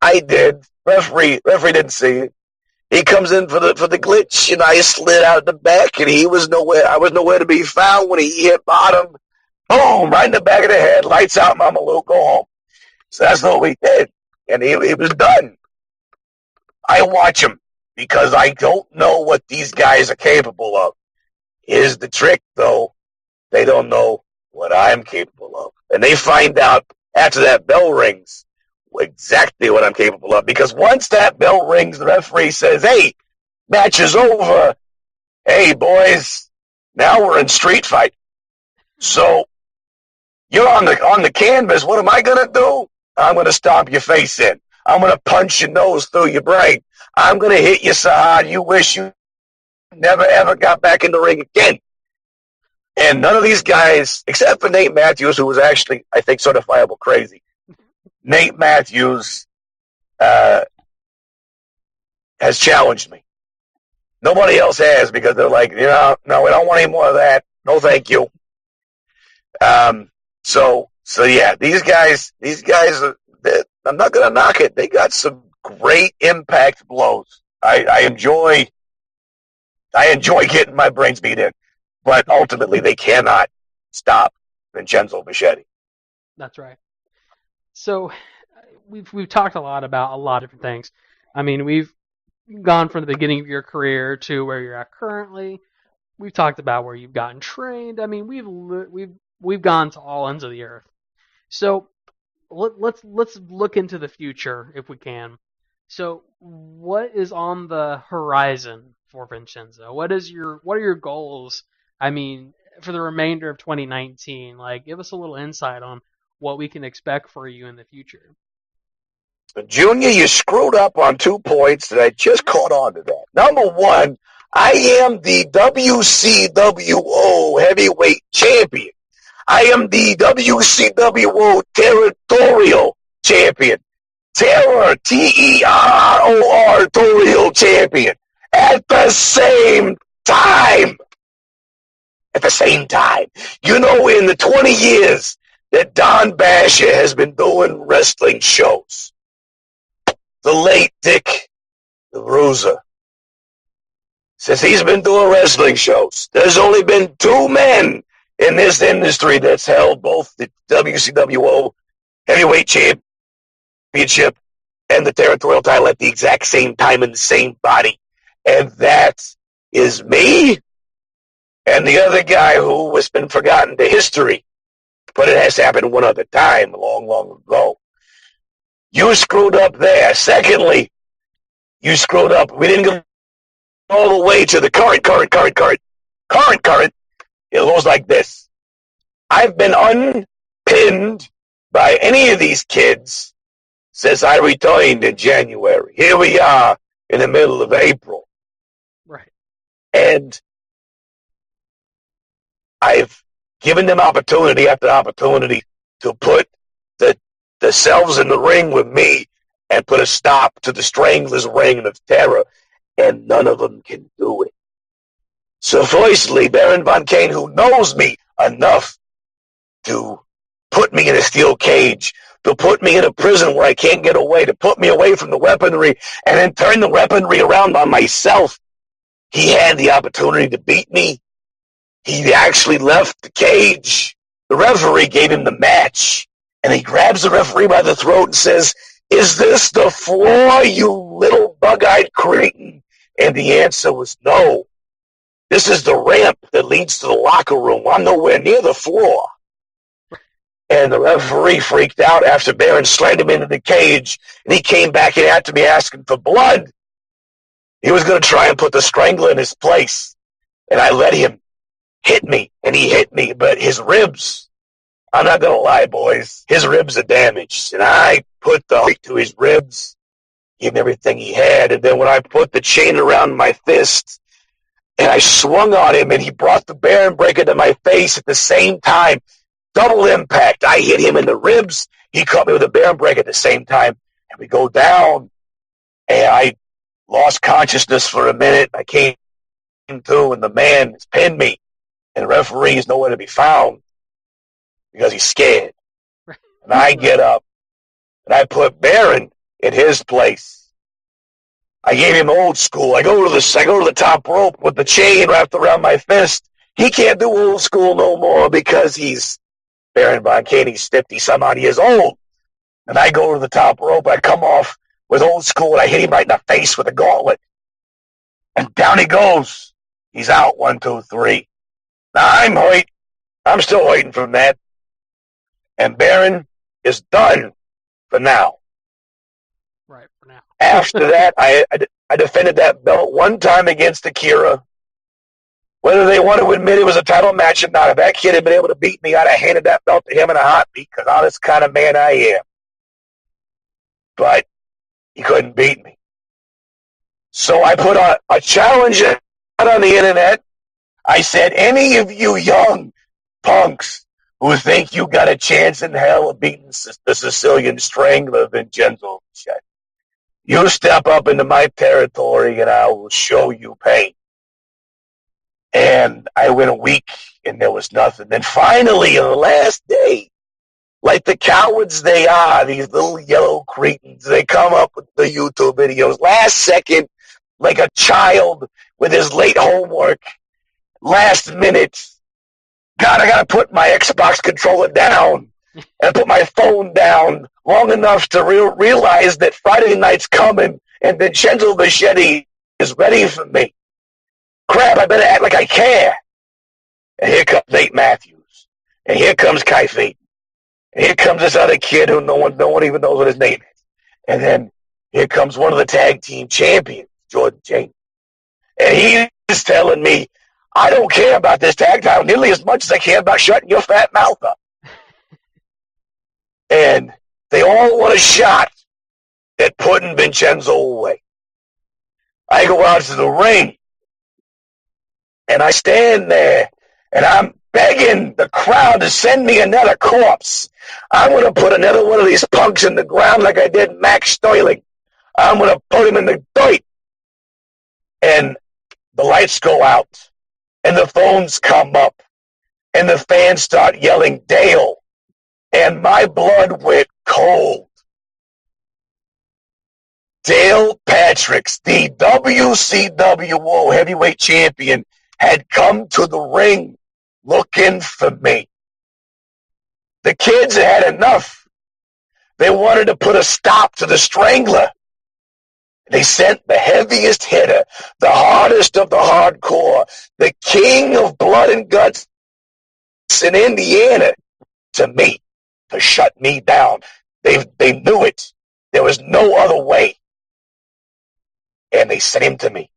I did. Referee didn't see it. He comes in for the glitch, and I slid out the back, and I was nowhere to be found when he hit bottom. Boom, right in the back of the head, lights out, Mama Lou, go home. So that's what we did. And he was done. I watch him because I don't know what these guys are capable of. Here's the trick, though. They don't know what I'm capable of. And they find out after that bell rings exactly what I'm capable of. Because once that bell rings, the referee says, hey, match is over. Hey, boys, now we're in street fight. So you're on the canvas. What am I going to do? I'm going to stomp your face in. I'm going to punch your nose through your brain. I'm going to hit you so hard you wish you never, ever got back in the ring again. And none of these guys, except for Nate Matthews, who was actually, I think, certifiable crazy. Nate Matthews has challenged me. Nobody else has because they're like, no, we don't want any more of that. No, thank you. So yeah, these guys, I'm not going to knock it. They got some great impact blows. I enjoy getting my brains beat in, but ultimately they cannot stop Vincenzo Vachetti. That's right. So we've talked a lot about a lot of different things. I mean, we've gone from the beginning of your career to where you're at currently. We've talked about where you've gotten trained. I mean, we've gone to all ends of the earth. So let's look into the future if we can. So what is on the horizon for Vincenzo? What are your goals? I mean, for the remainder of 2019, like, give us a little insight on what we can expect for you in the future. Junior, you screwed up on 2 points that I just caught on to that. Number one, I am the WCWO heavyweight champion. I am the WCWO territorial champion. Terror, Terror, torial champion. At the same time. At the same time. You know, in the 20 years that Don Basher has been doing wrestling shows, the late Dick the Bruiser, since he's been doing wrestling shows, there's only been 2 men in this industry that's held both the WCWO heavyweight championship and the territorial title at the exact same time in the same body. And that is me and the other guy who has been forgotten to history. But it has happened one other time, long, long ago. You screwed up there. Secondly, you screwed up. We didn't go all the way to the current. It goes like this. I've been unpinned by any of these kids since I returned in January. Here we are in the middle of April. Right. And I've given them opportunity after opportunity to put themselves in the ring with me and put a stop to the Strangler's reign of terror, and none of them can do it. So firstly, Baron Von Kane, who knows me enough to put me in a steel cage, to put me in a prison where I can't get away, to put me away from the weaponry, and then turn the weaponry around on myself. He had the opportunity to beat me. He actually left the cage. The referee gave him the match, and he grabs the referee by the throat and says, "Is this the floor, you little bug-eyed cretin?" And the answer was no. This is the ramp that leads to the locker room. I'm nowhere near the floor. And the referee freaked out after Baron slammed him into the cage, and he came back in after me asking for blood. He was going to try and put the Strangler in his place, and I let him hit me, and he hit me, but his ribs, I'm not going to lie, boys, his ribs are damaged, and I put the hook to his ribs, gave him everything he had, and then when I put the chain around my fist, and I swung on him, and he brought the Baron Breaker to my face at the same time. Double impact. I hit him in the ribs. He caught me with a Baron Breaker at the same time. And we go down, and I lost consciousness for a minute. I came to, and the man has pinned me, and the referee is nowhere to be found because he's scared. And I get up, and I put Baron in his place. I gave him old school. I go to the top rope with the chain wrapped around my fist. He can't do old school no more because he's Baron Von Kane. He's 50-some-odd years old. And I go to the top rope. I come off with old school, and I hit him right in the face with a gauntlet. And down he goes. He's out, 1, 2, 3. Now I'm hurt. I'm still waiting from that. And Baron is done for now. Right, for now. After that, I defended that belt one time against Akira. Whether they want to admit it was a title match or not, if that kid had been able to beat me, I'd have handed that belt to him in a heartbeat, because I'm this kind of man I am. But he couldn't beat me. So I put a challenge out on the internet. I said, any of you young punks who think you got a chance in hell of beating the Sicilian Strangler, Vincenzo Vachetti, you step up into my territory and I will show you pain. And I went a week and there was nothing. Then finally, on the last day, like the cowards they are, these little yellow cretins, they come up with the YouTube videos last second, like a child with his late homework, last minute, God, I got to put my Xbox controller down and put my phone down long enough to realize that Friday night's coming and Vincenzo Vachetti is ready for me. Crap, I better act like I care. And here comes Nate Matthews. And here comes Kai Phaeton. And here comes this other kid who no one even knows what his name is. And then here comes one of the tag team champions, Jordan James. And he is telling me, I don't care about this tag title nearly as much as I care about shutting your fat mouth up. And they all want a shot at putting Vincenzo away. I go out to the ring, and I stand there, and I'm begging the crowd to send me another corpse. I'm going to put another one of these punks in the ground like I did Max Sterling. I'm going to put him in the dirt. And the lights go out, and the phones come up, and the fans start yelling, Dale. And my blood went cold. Dale Patricks, the WCWO heavyweight champion, had come to the ring looking for me. The kids had enough. They wanted to put a stop to the Strangler. They sent the heaviest hitter, the hardest of the hardcore, the king of blood and guts in Indiana to me to shut me down. They knew it. There was no other way. And they sent him to me.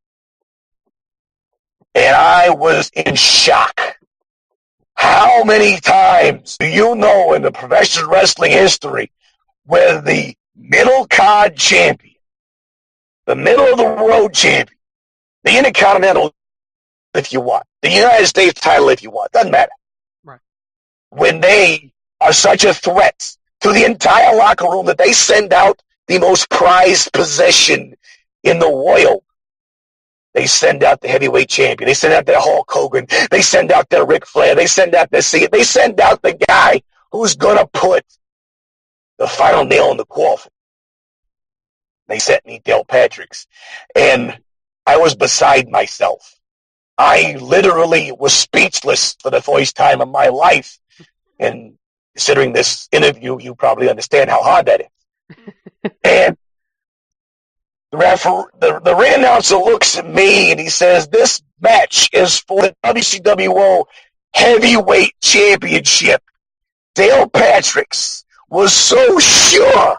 And I was in shock. How many times do you know in the professional wrestling history where the middle card champion, the middle of the road champion, the Intercontinental if you want, the United States title if you want, doesn't matter. Right. When they are such a threat to the entire locker room that they send out the most prized possession in the world. They send out the heavyweight champion. They send out their Hulk Hogan. They send out their Ric Flair. They send out their Cena. They send out the guy who's going to put the final nail in the coffin. They sent me Dale Patricks. And I was beside myself. I literally was speechless for the first time in my life. And considering this interview, you probably understand how hard that is. And the ring announcer looks at me and he says, this match is for the WCWO Heavyweight Championship. Dale Patricks was so sure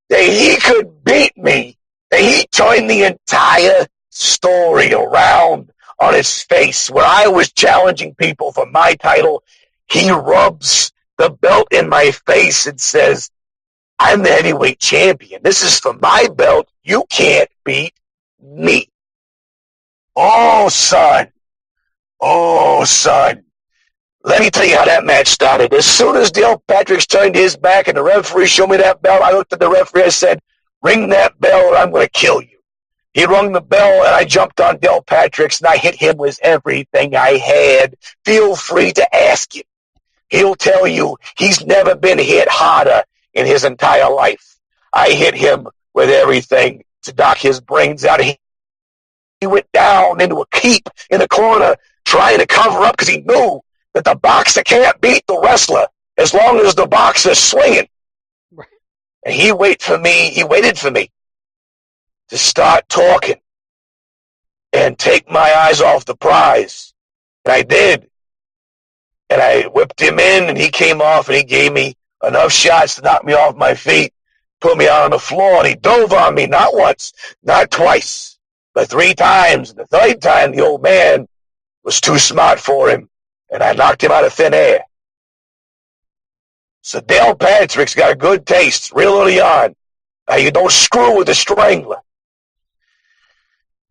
that he could beat me that he turned the entire story around on his face. Where I was challenging people for my title, he rubs the belt in my face and says, I'm the heavyweight champion. This is for my belt. You can't beat me. Oh, son. Oh, son. Let me tell you how that match started. As soon as Dale Patricks turned his back and the referee showed me that belt, I looked at the referee and said, ring that bell or I'm going to kill you. He rung the bell and I jumped on Dale Patricks and I hit him with everything I had. Feel free to ask him. He'll tell you he's never been hit harder in his entire life. I hit him with everything to knock his brains out. He went down into a keep in the corner trying to cover up because he knew that the boxer can't beat the wrestler as long as the boxer's swinging. Right. And he waited for me to start talking and take my eyes off the prize. And I did. And I whipped him in and he came off and he gave me enough shots to knock me off my feet, put me out on the floor, and he dove on me not once, not twice, but 3 times. And the third time, the old man was too smart for him, and I knocked him out of thin air. So Dale Patrick's got a good taste real early on. Now, you don't screw with the Strangler.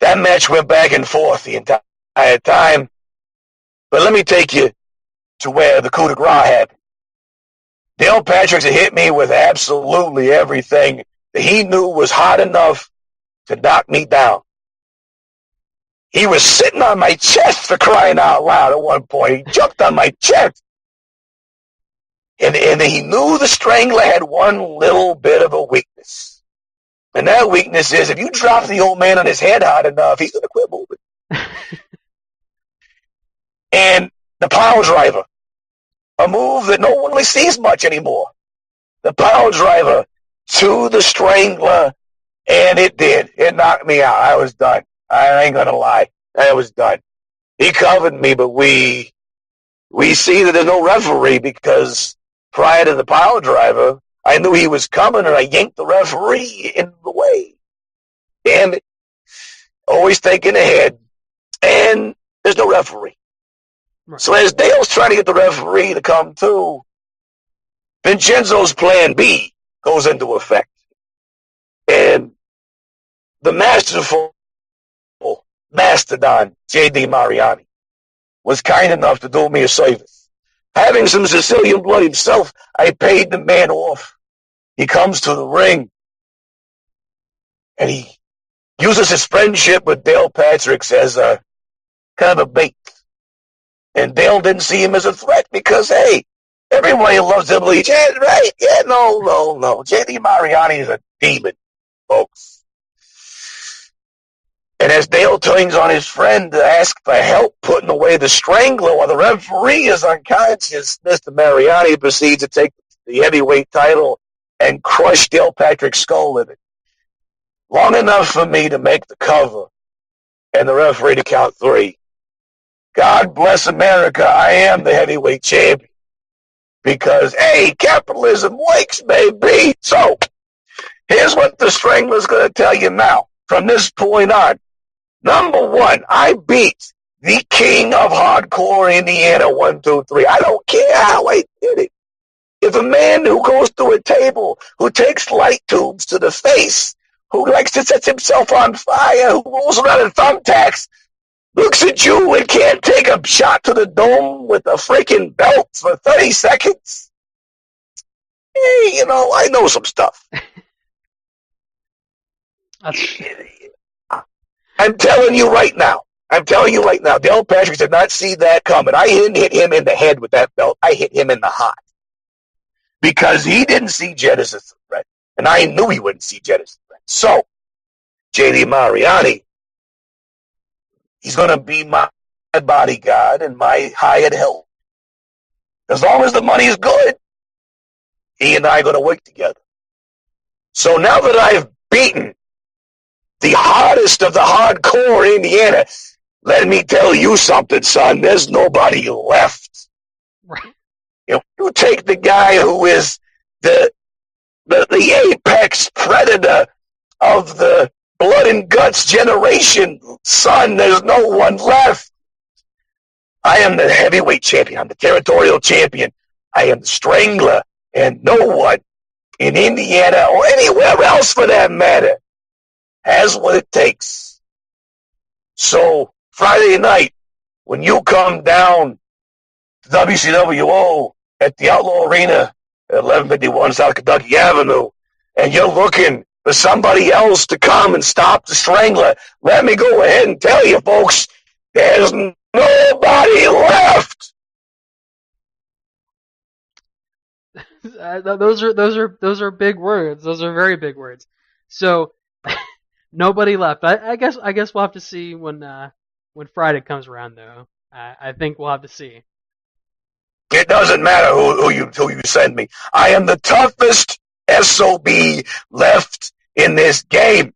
That match went back and forth the entire time. But let me take you to where the coup de grace happened. Dale Patricks had hit me with absolutely everything that he knew was hot enough to knock me down. He was sitting on my chest for crying out loud at one point. He jumped on my chest. And he knew the Strangler had one little bit of a weakness. And that weakness is if you drop the old man on his head hard enough, he's going to quit moving. And the power driver a move that no one really sees much anymore. The power driver to the strangler, and it did. It knocked me out. I was done. I ain't gonna lie. I was done. He covered me, but we see that there's no referee because prior to the power driver, I knew he was coming, and I yanked the referee in the way. Damn it. Always thinking ahead. And there's no referee. Right. So as Dale's trying to get the referee to come to, Vincenzo's plan B goes into effect. And the masterful mastodon, J.D. Mariani, was kind enough to do me a service. Having some Sicilian blood himself, I paid the man off. He comes to the ring, and he uses his friendship with Dale Patricks as a kind of a bait. And Dale didn't see him as a threat because, hey, everybody loves Double H, right? Yeah, no. J.D. Mariani is a demon, folks. And as Dale turns on his friend to ask for help putting away the strangler while the referee is unconscious, Mr. Mariani proceeds to take the heavyweight title and crush Dale Patrick's skull with it. Long enough for me to make the cover and the referee to count 3. God bless America, I am the heavyweight champion. Because, hey, capitalism works, baby. So, here's what the strangler's going to tell you now. From this point on, number 1, I beat the king of hardcore Indiana 1, 2, 3. I don't care how I did it. If a man who goes through a table, who takes light tubes to the face, who likes to set himself on fire, who rolls around in thumbtacks, looks at you and can't take a shot to the dome with a freaking belt for 30 seconds, hey, I know some stuff. I'm telling you right now, Dale Patrick did not see that coming. I didn't hit him in the head with that belt. I hit him in the heart. Because he didn't see Jed as a threat. And I knew he wouldn't see Jed as a threat. So, J.D. Mariani, he's going to be my bodyguard and my hired help. As long as the money's good, he and I are going to work together. So now that I've beaten the hardest of the hardcore Indiana, let me tell you something, son. There's nobody left. Right. You take the guy who is the apex predator of the blood and guts generation, son, there's no one left. I am the heavyweight champion. I'm the territorial champion. I am the strangler, and no one in Indiana or anywhere else for that matter has what it takes. So Friday night, when you come down to WCWO at the Outlaw Arena at 1151 South Kentucky Avenue, and you're looking for somebody else to come and stop the strangler, let me go ahead and tell you, folks, there's nobody left. Those are big words. Those are very big words. So nobody left. I guess we'll have to see when Friday comes around, though. I think we'll have to see. It doesn't matter who you send me. I am the toughest SOB left in this game.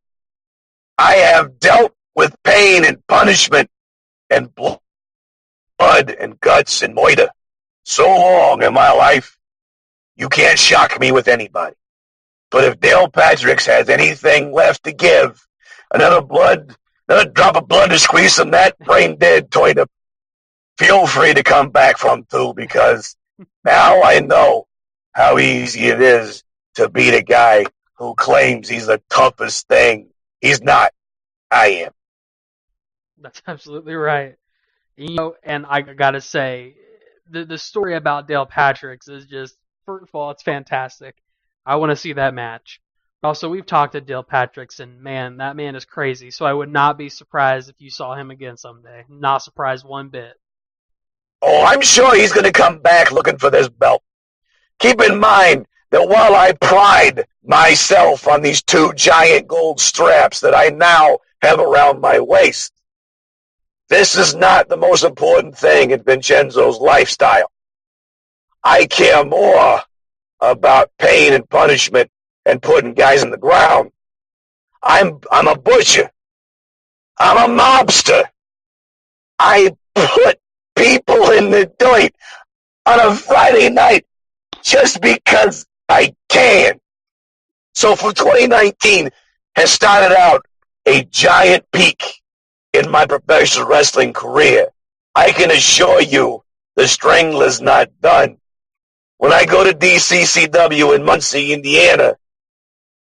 I have dealt with pain and punishment and blood and guts and moida so long in my life, you can't shock me with anybody. But if Dale Patricks has anything left to give, another drop of blood to squeeze from that brain-dead toilet, feel free to come back from too, because now I know how easy it is to beat a guy who claims he's the toughest thing. He's not. I am. That's absolutely right. And I gotta say, the story about Dale Patricks is just, first of all, it's fantastic. I want to see that match. Also, we've talked to Dale Patricks, and man, that man is crazy. So I would not be surprised if you saw him again someday. Not surprised one bit. Oh, I'm sure he's going to come back looking for this belt. Keep in mind that while I pride myself on these 2 giant gold straps that I now have around my waist, this is not the most important thing in Vincenzo's lifestyle. I care more about pain and punishment and putting guys in the ground. I'm a butcher. I'm a mobster. I put people in the dirt on a Friday night just because I can. So for 2019 has started out a giant peak in my professional wrestling career. I can assure you the Strangler's not done. When I go to DCCW in Muncie, Indiana,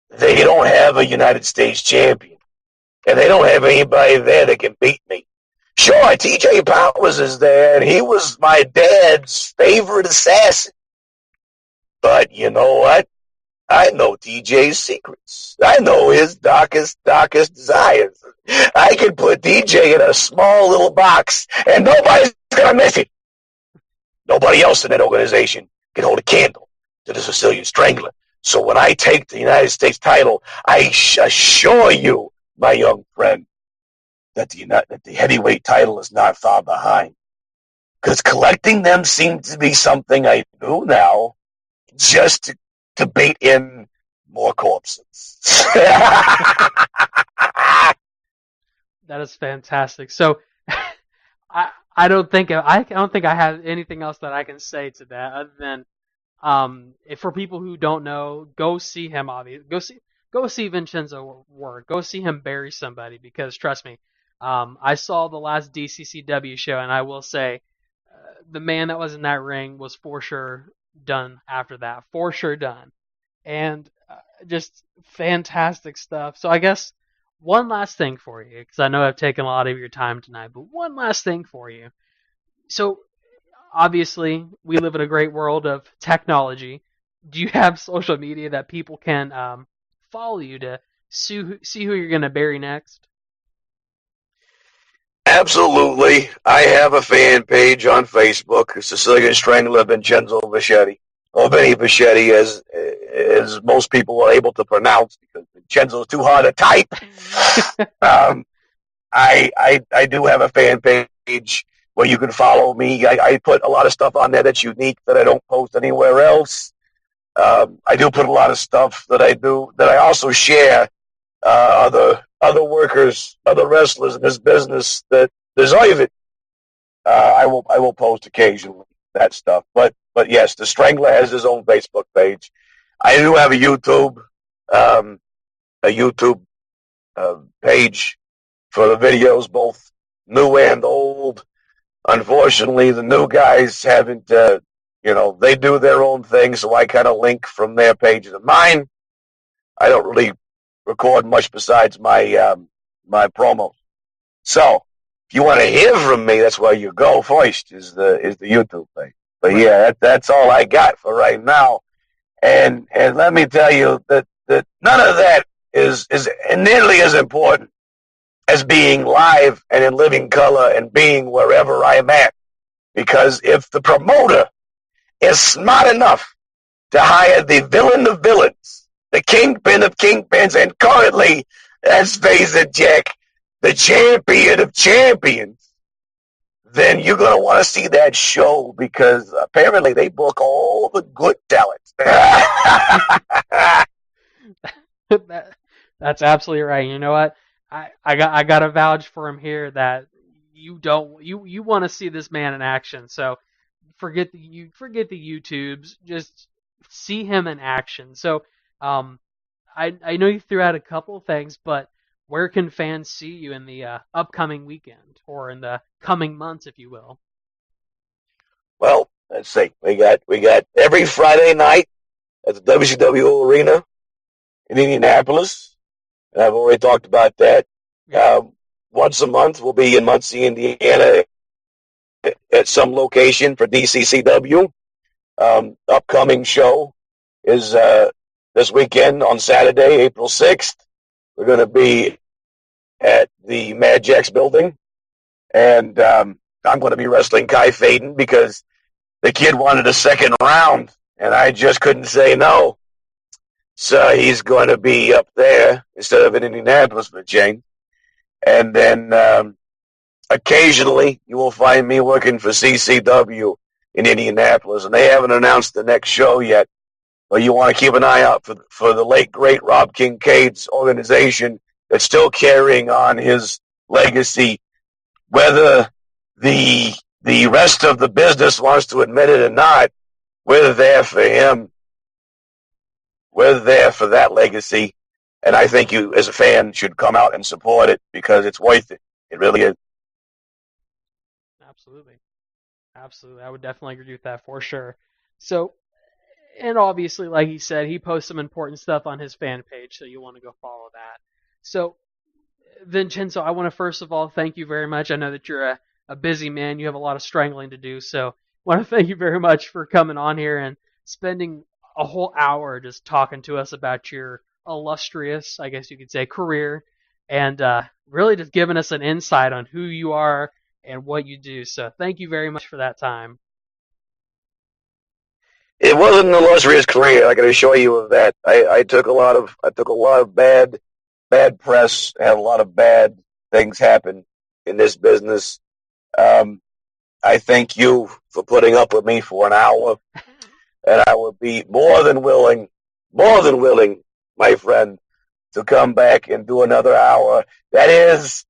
they don't have a United States champion. And they don't have anybody there that can beat me. Sure, TJ Powers is there, and he was my dad's favorite assassin. But you know what? I know TJ's secrets. I know his darkest desires. I can put DJ in a small little box, and nobody's going to miss it. Nobody else in that organization can hold a candle to the Sicilian Strangler. So when I take the United States title, I assure you, my young friend, that the heavyweight title is not far behind. Because collecting them seems to be something I do now just to bait in more corpses. That is fantastic. So I don't think I have anything else that I can say to that other than if for people who don't know, go see him. Obviously, go see Vincenzo work. Go see him bury somebody because trust me, I saw the last DCCW show and I will say the man that was in that ring was for sure done after that. For sure done. And just fantastic stuff. So I guess one last thing for you, because I know I've taken a lot of your time tonight, but one last thing for you. So obviously we live in a great world of technology. Do you have social media that people can follow you to see who you're going to bury next? Absolutely. I have a fan page on Facebook, Sicilian Strangler Vincenzo Vachetti, or Vinny Vachetti, as most people are able to pronounce, because Vincenzo is too hard to type. I do have a fan page where you can follow me. I put a lot of stuff on there that's unique that I don't post anywhere else. I do put a lot of stuff that I also share other workers, other wrestlers in this business that deserve it. I will post occasionally that stuff. But yes, the Strangler has his own Facebook page. I do have a YouTube page for the videos, both new and old. Unfortunately, the new guys haven't, they do their own thing, so I kind of link from their pages to mine. I don't really record much besides my promos. So, if you want to hear from me, that's where you go first, is the YouTube thing. But yeah, that's all I got for right now. And let me tell you that none of that is nearly as important as being live and in living color and being wherever I'm at. Because if the promoter is smart enough to hire the villain of villains, the kingpin of kingpins, and currently, let's face it, Jack, the champion of champions, then you're going to want to see that show, because apparently they book all the good talent. That's absolutely right. You know what? I got to vouch for him here that you want to see this man in action. So forget the YouTubes, just see him in action. So I know you threw out a couple of things, but where can fans see you in the upcoming weekend, or in the coming months, if you will? Well, let's see. We got every Friday night at the WCW Arena in Indianapolis, and I've already talked about that. Once a month, we'll be in Muncie, Indiana, at some location for DCCW. Upcoming show is this weekend on Saturday, April 6th. We're going to be at the Mad Jack's building, and I'm going to be wrestling Kai Faden because the kid wanted a second round, and I just couldn't say no. So he's going to be up there instead of in Indianapolis for a change. And then occasionally you will find me working for CCW in Indianapolis, and they haven't announced the next show yet. But you want to keep an eye out for the late, great Rob Kincaid's organization that's still carrying on his legacy. Whether the rest of the business wants to admit it or not, we're there for him. We're there for that legacy. And I think you, as a fan, should come out and support it because it's worth it. It really is. Absolutely. Absolutely. I would definitely agree with that for sure. So, and obviously, like he said, he posts some important stuff on his fan page, so you'll want to go follow that. So, Vincenzo, I want to first of all thank you very much. I know that you're a busy man. You have a lot of strangling to do, so I want to thank you very much for coming on here and spending a whole hour just talking to us about your illustrious, I guess you could say, career, and really just giving us an insight on who you are and what you do. So thank you very much for that time. It wasn't an illustrious career. I can assure you of that. I took a lot of bad press. Had a lot of bad things happen in this business. I thank you for putting up with me for an hour, and I would be more than willing, my friend, to come back and do another hour. That is,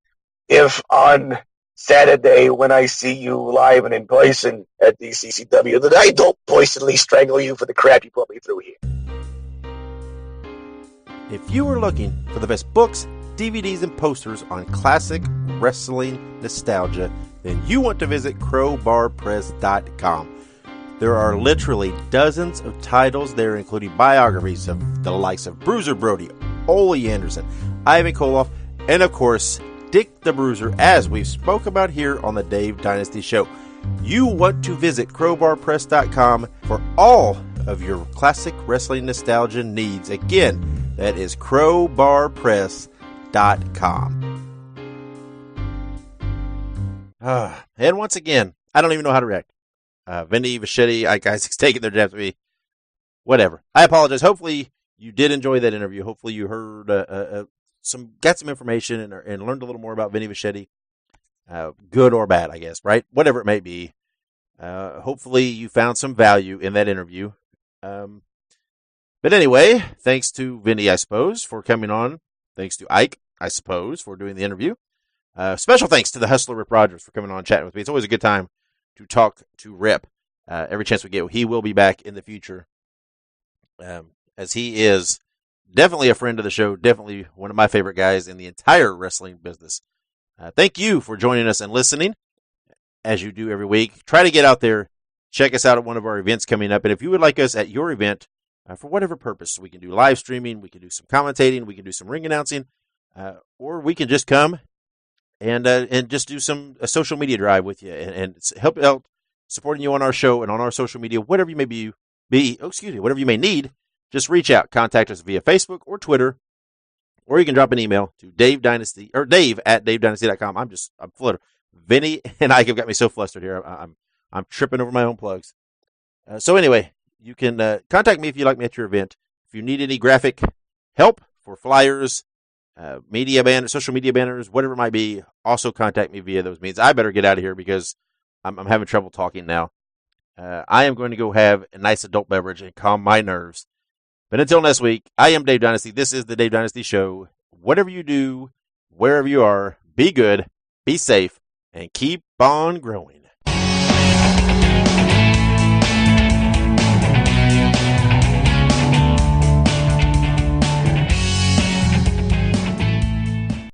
if on Saturday when I see you live and in person at DCCW, that I don't poisonally strangle you for the crap you put me through here. If you are looking for the best books, DVDs, and posters on classic wrestling nostalgia, then you want to visit crowbarpress.com. There are literally dozens of titles there, including biographies of the likes of Bruiser Brody, Ole Anderson, Ivan Koloff, and of course, Dick the Bruiser, as we've spoke about here on the Dave Dynasty Show. You want to visit crowbarpress.com for all of your classic wrestling nostalgia needs. Again, that is crowbarpress.com. And once again, I don't even know how to react. Vinny Vachetti, guys, he's taking their depth to me. Whatever. I apologize. Hopefully you did enjoy that interview. Hopefully you heard got some information and learned a little more about Vinny Vachetti. Good or bad, I guess, right? Whatever it may be. Hopefully you found some value in that interview. But anyway, thanks to Vinny, I suppose, for coming on. Thanks to Ike, I suppose, for doing the interview. Special thanks to the Hustler Rip Rogers for coming on and chatting with me. It's always a good time to talk to Rip. Every chance we get, he will be back in the future. As he is definitely a friend of the show, definitely one of my favorite guys in the entire wrestling business. Thank you for joining us and listening, as you do every week. Try to get out there, check us out at one of our events coming up. And if you would like us at your event, for whatever purpose, we can do live streaming, we can do some commentating, we can do some ring announcing, or we can just come and just do a social media drive with you and help out supporting you on our show and on our social media, whatever you may whatever you may need. Just reach out, contact us via Facebook or Twitter, or you can drop an email to Dave at DaveDynasty.com. I'm fluttered. Vinny and Ike have got me so flustered here. I'm tripping over my own plugs. So anyway, you can contact me if you'd like me at your event. If you need any graphic help for flyers, media banners, social media banners, whatever it might be, also contact me via those means. I better get out of here because I'm having trouble talking now. I am going to go have a nice adult beverage and calm my nerves. But until next week, I am Dave Dynasty. This is the Dave Dynasty Show. Whatever you do, wherever you are, be good, be safe, and keep on growing.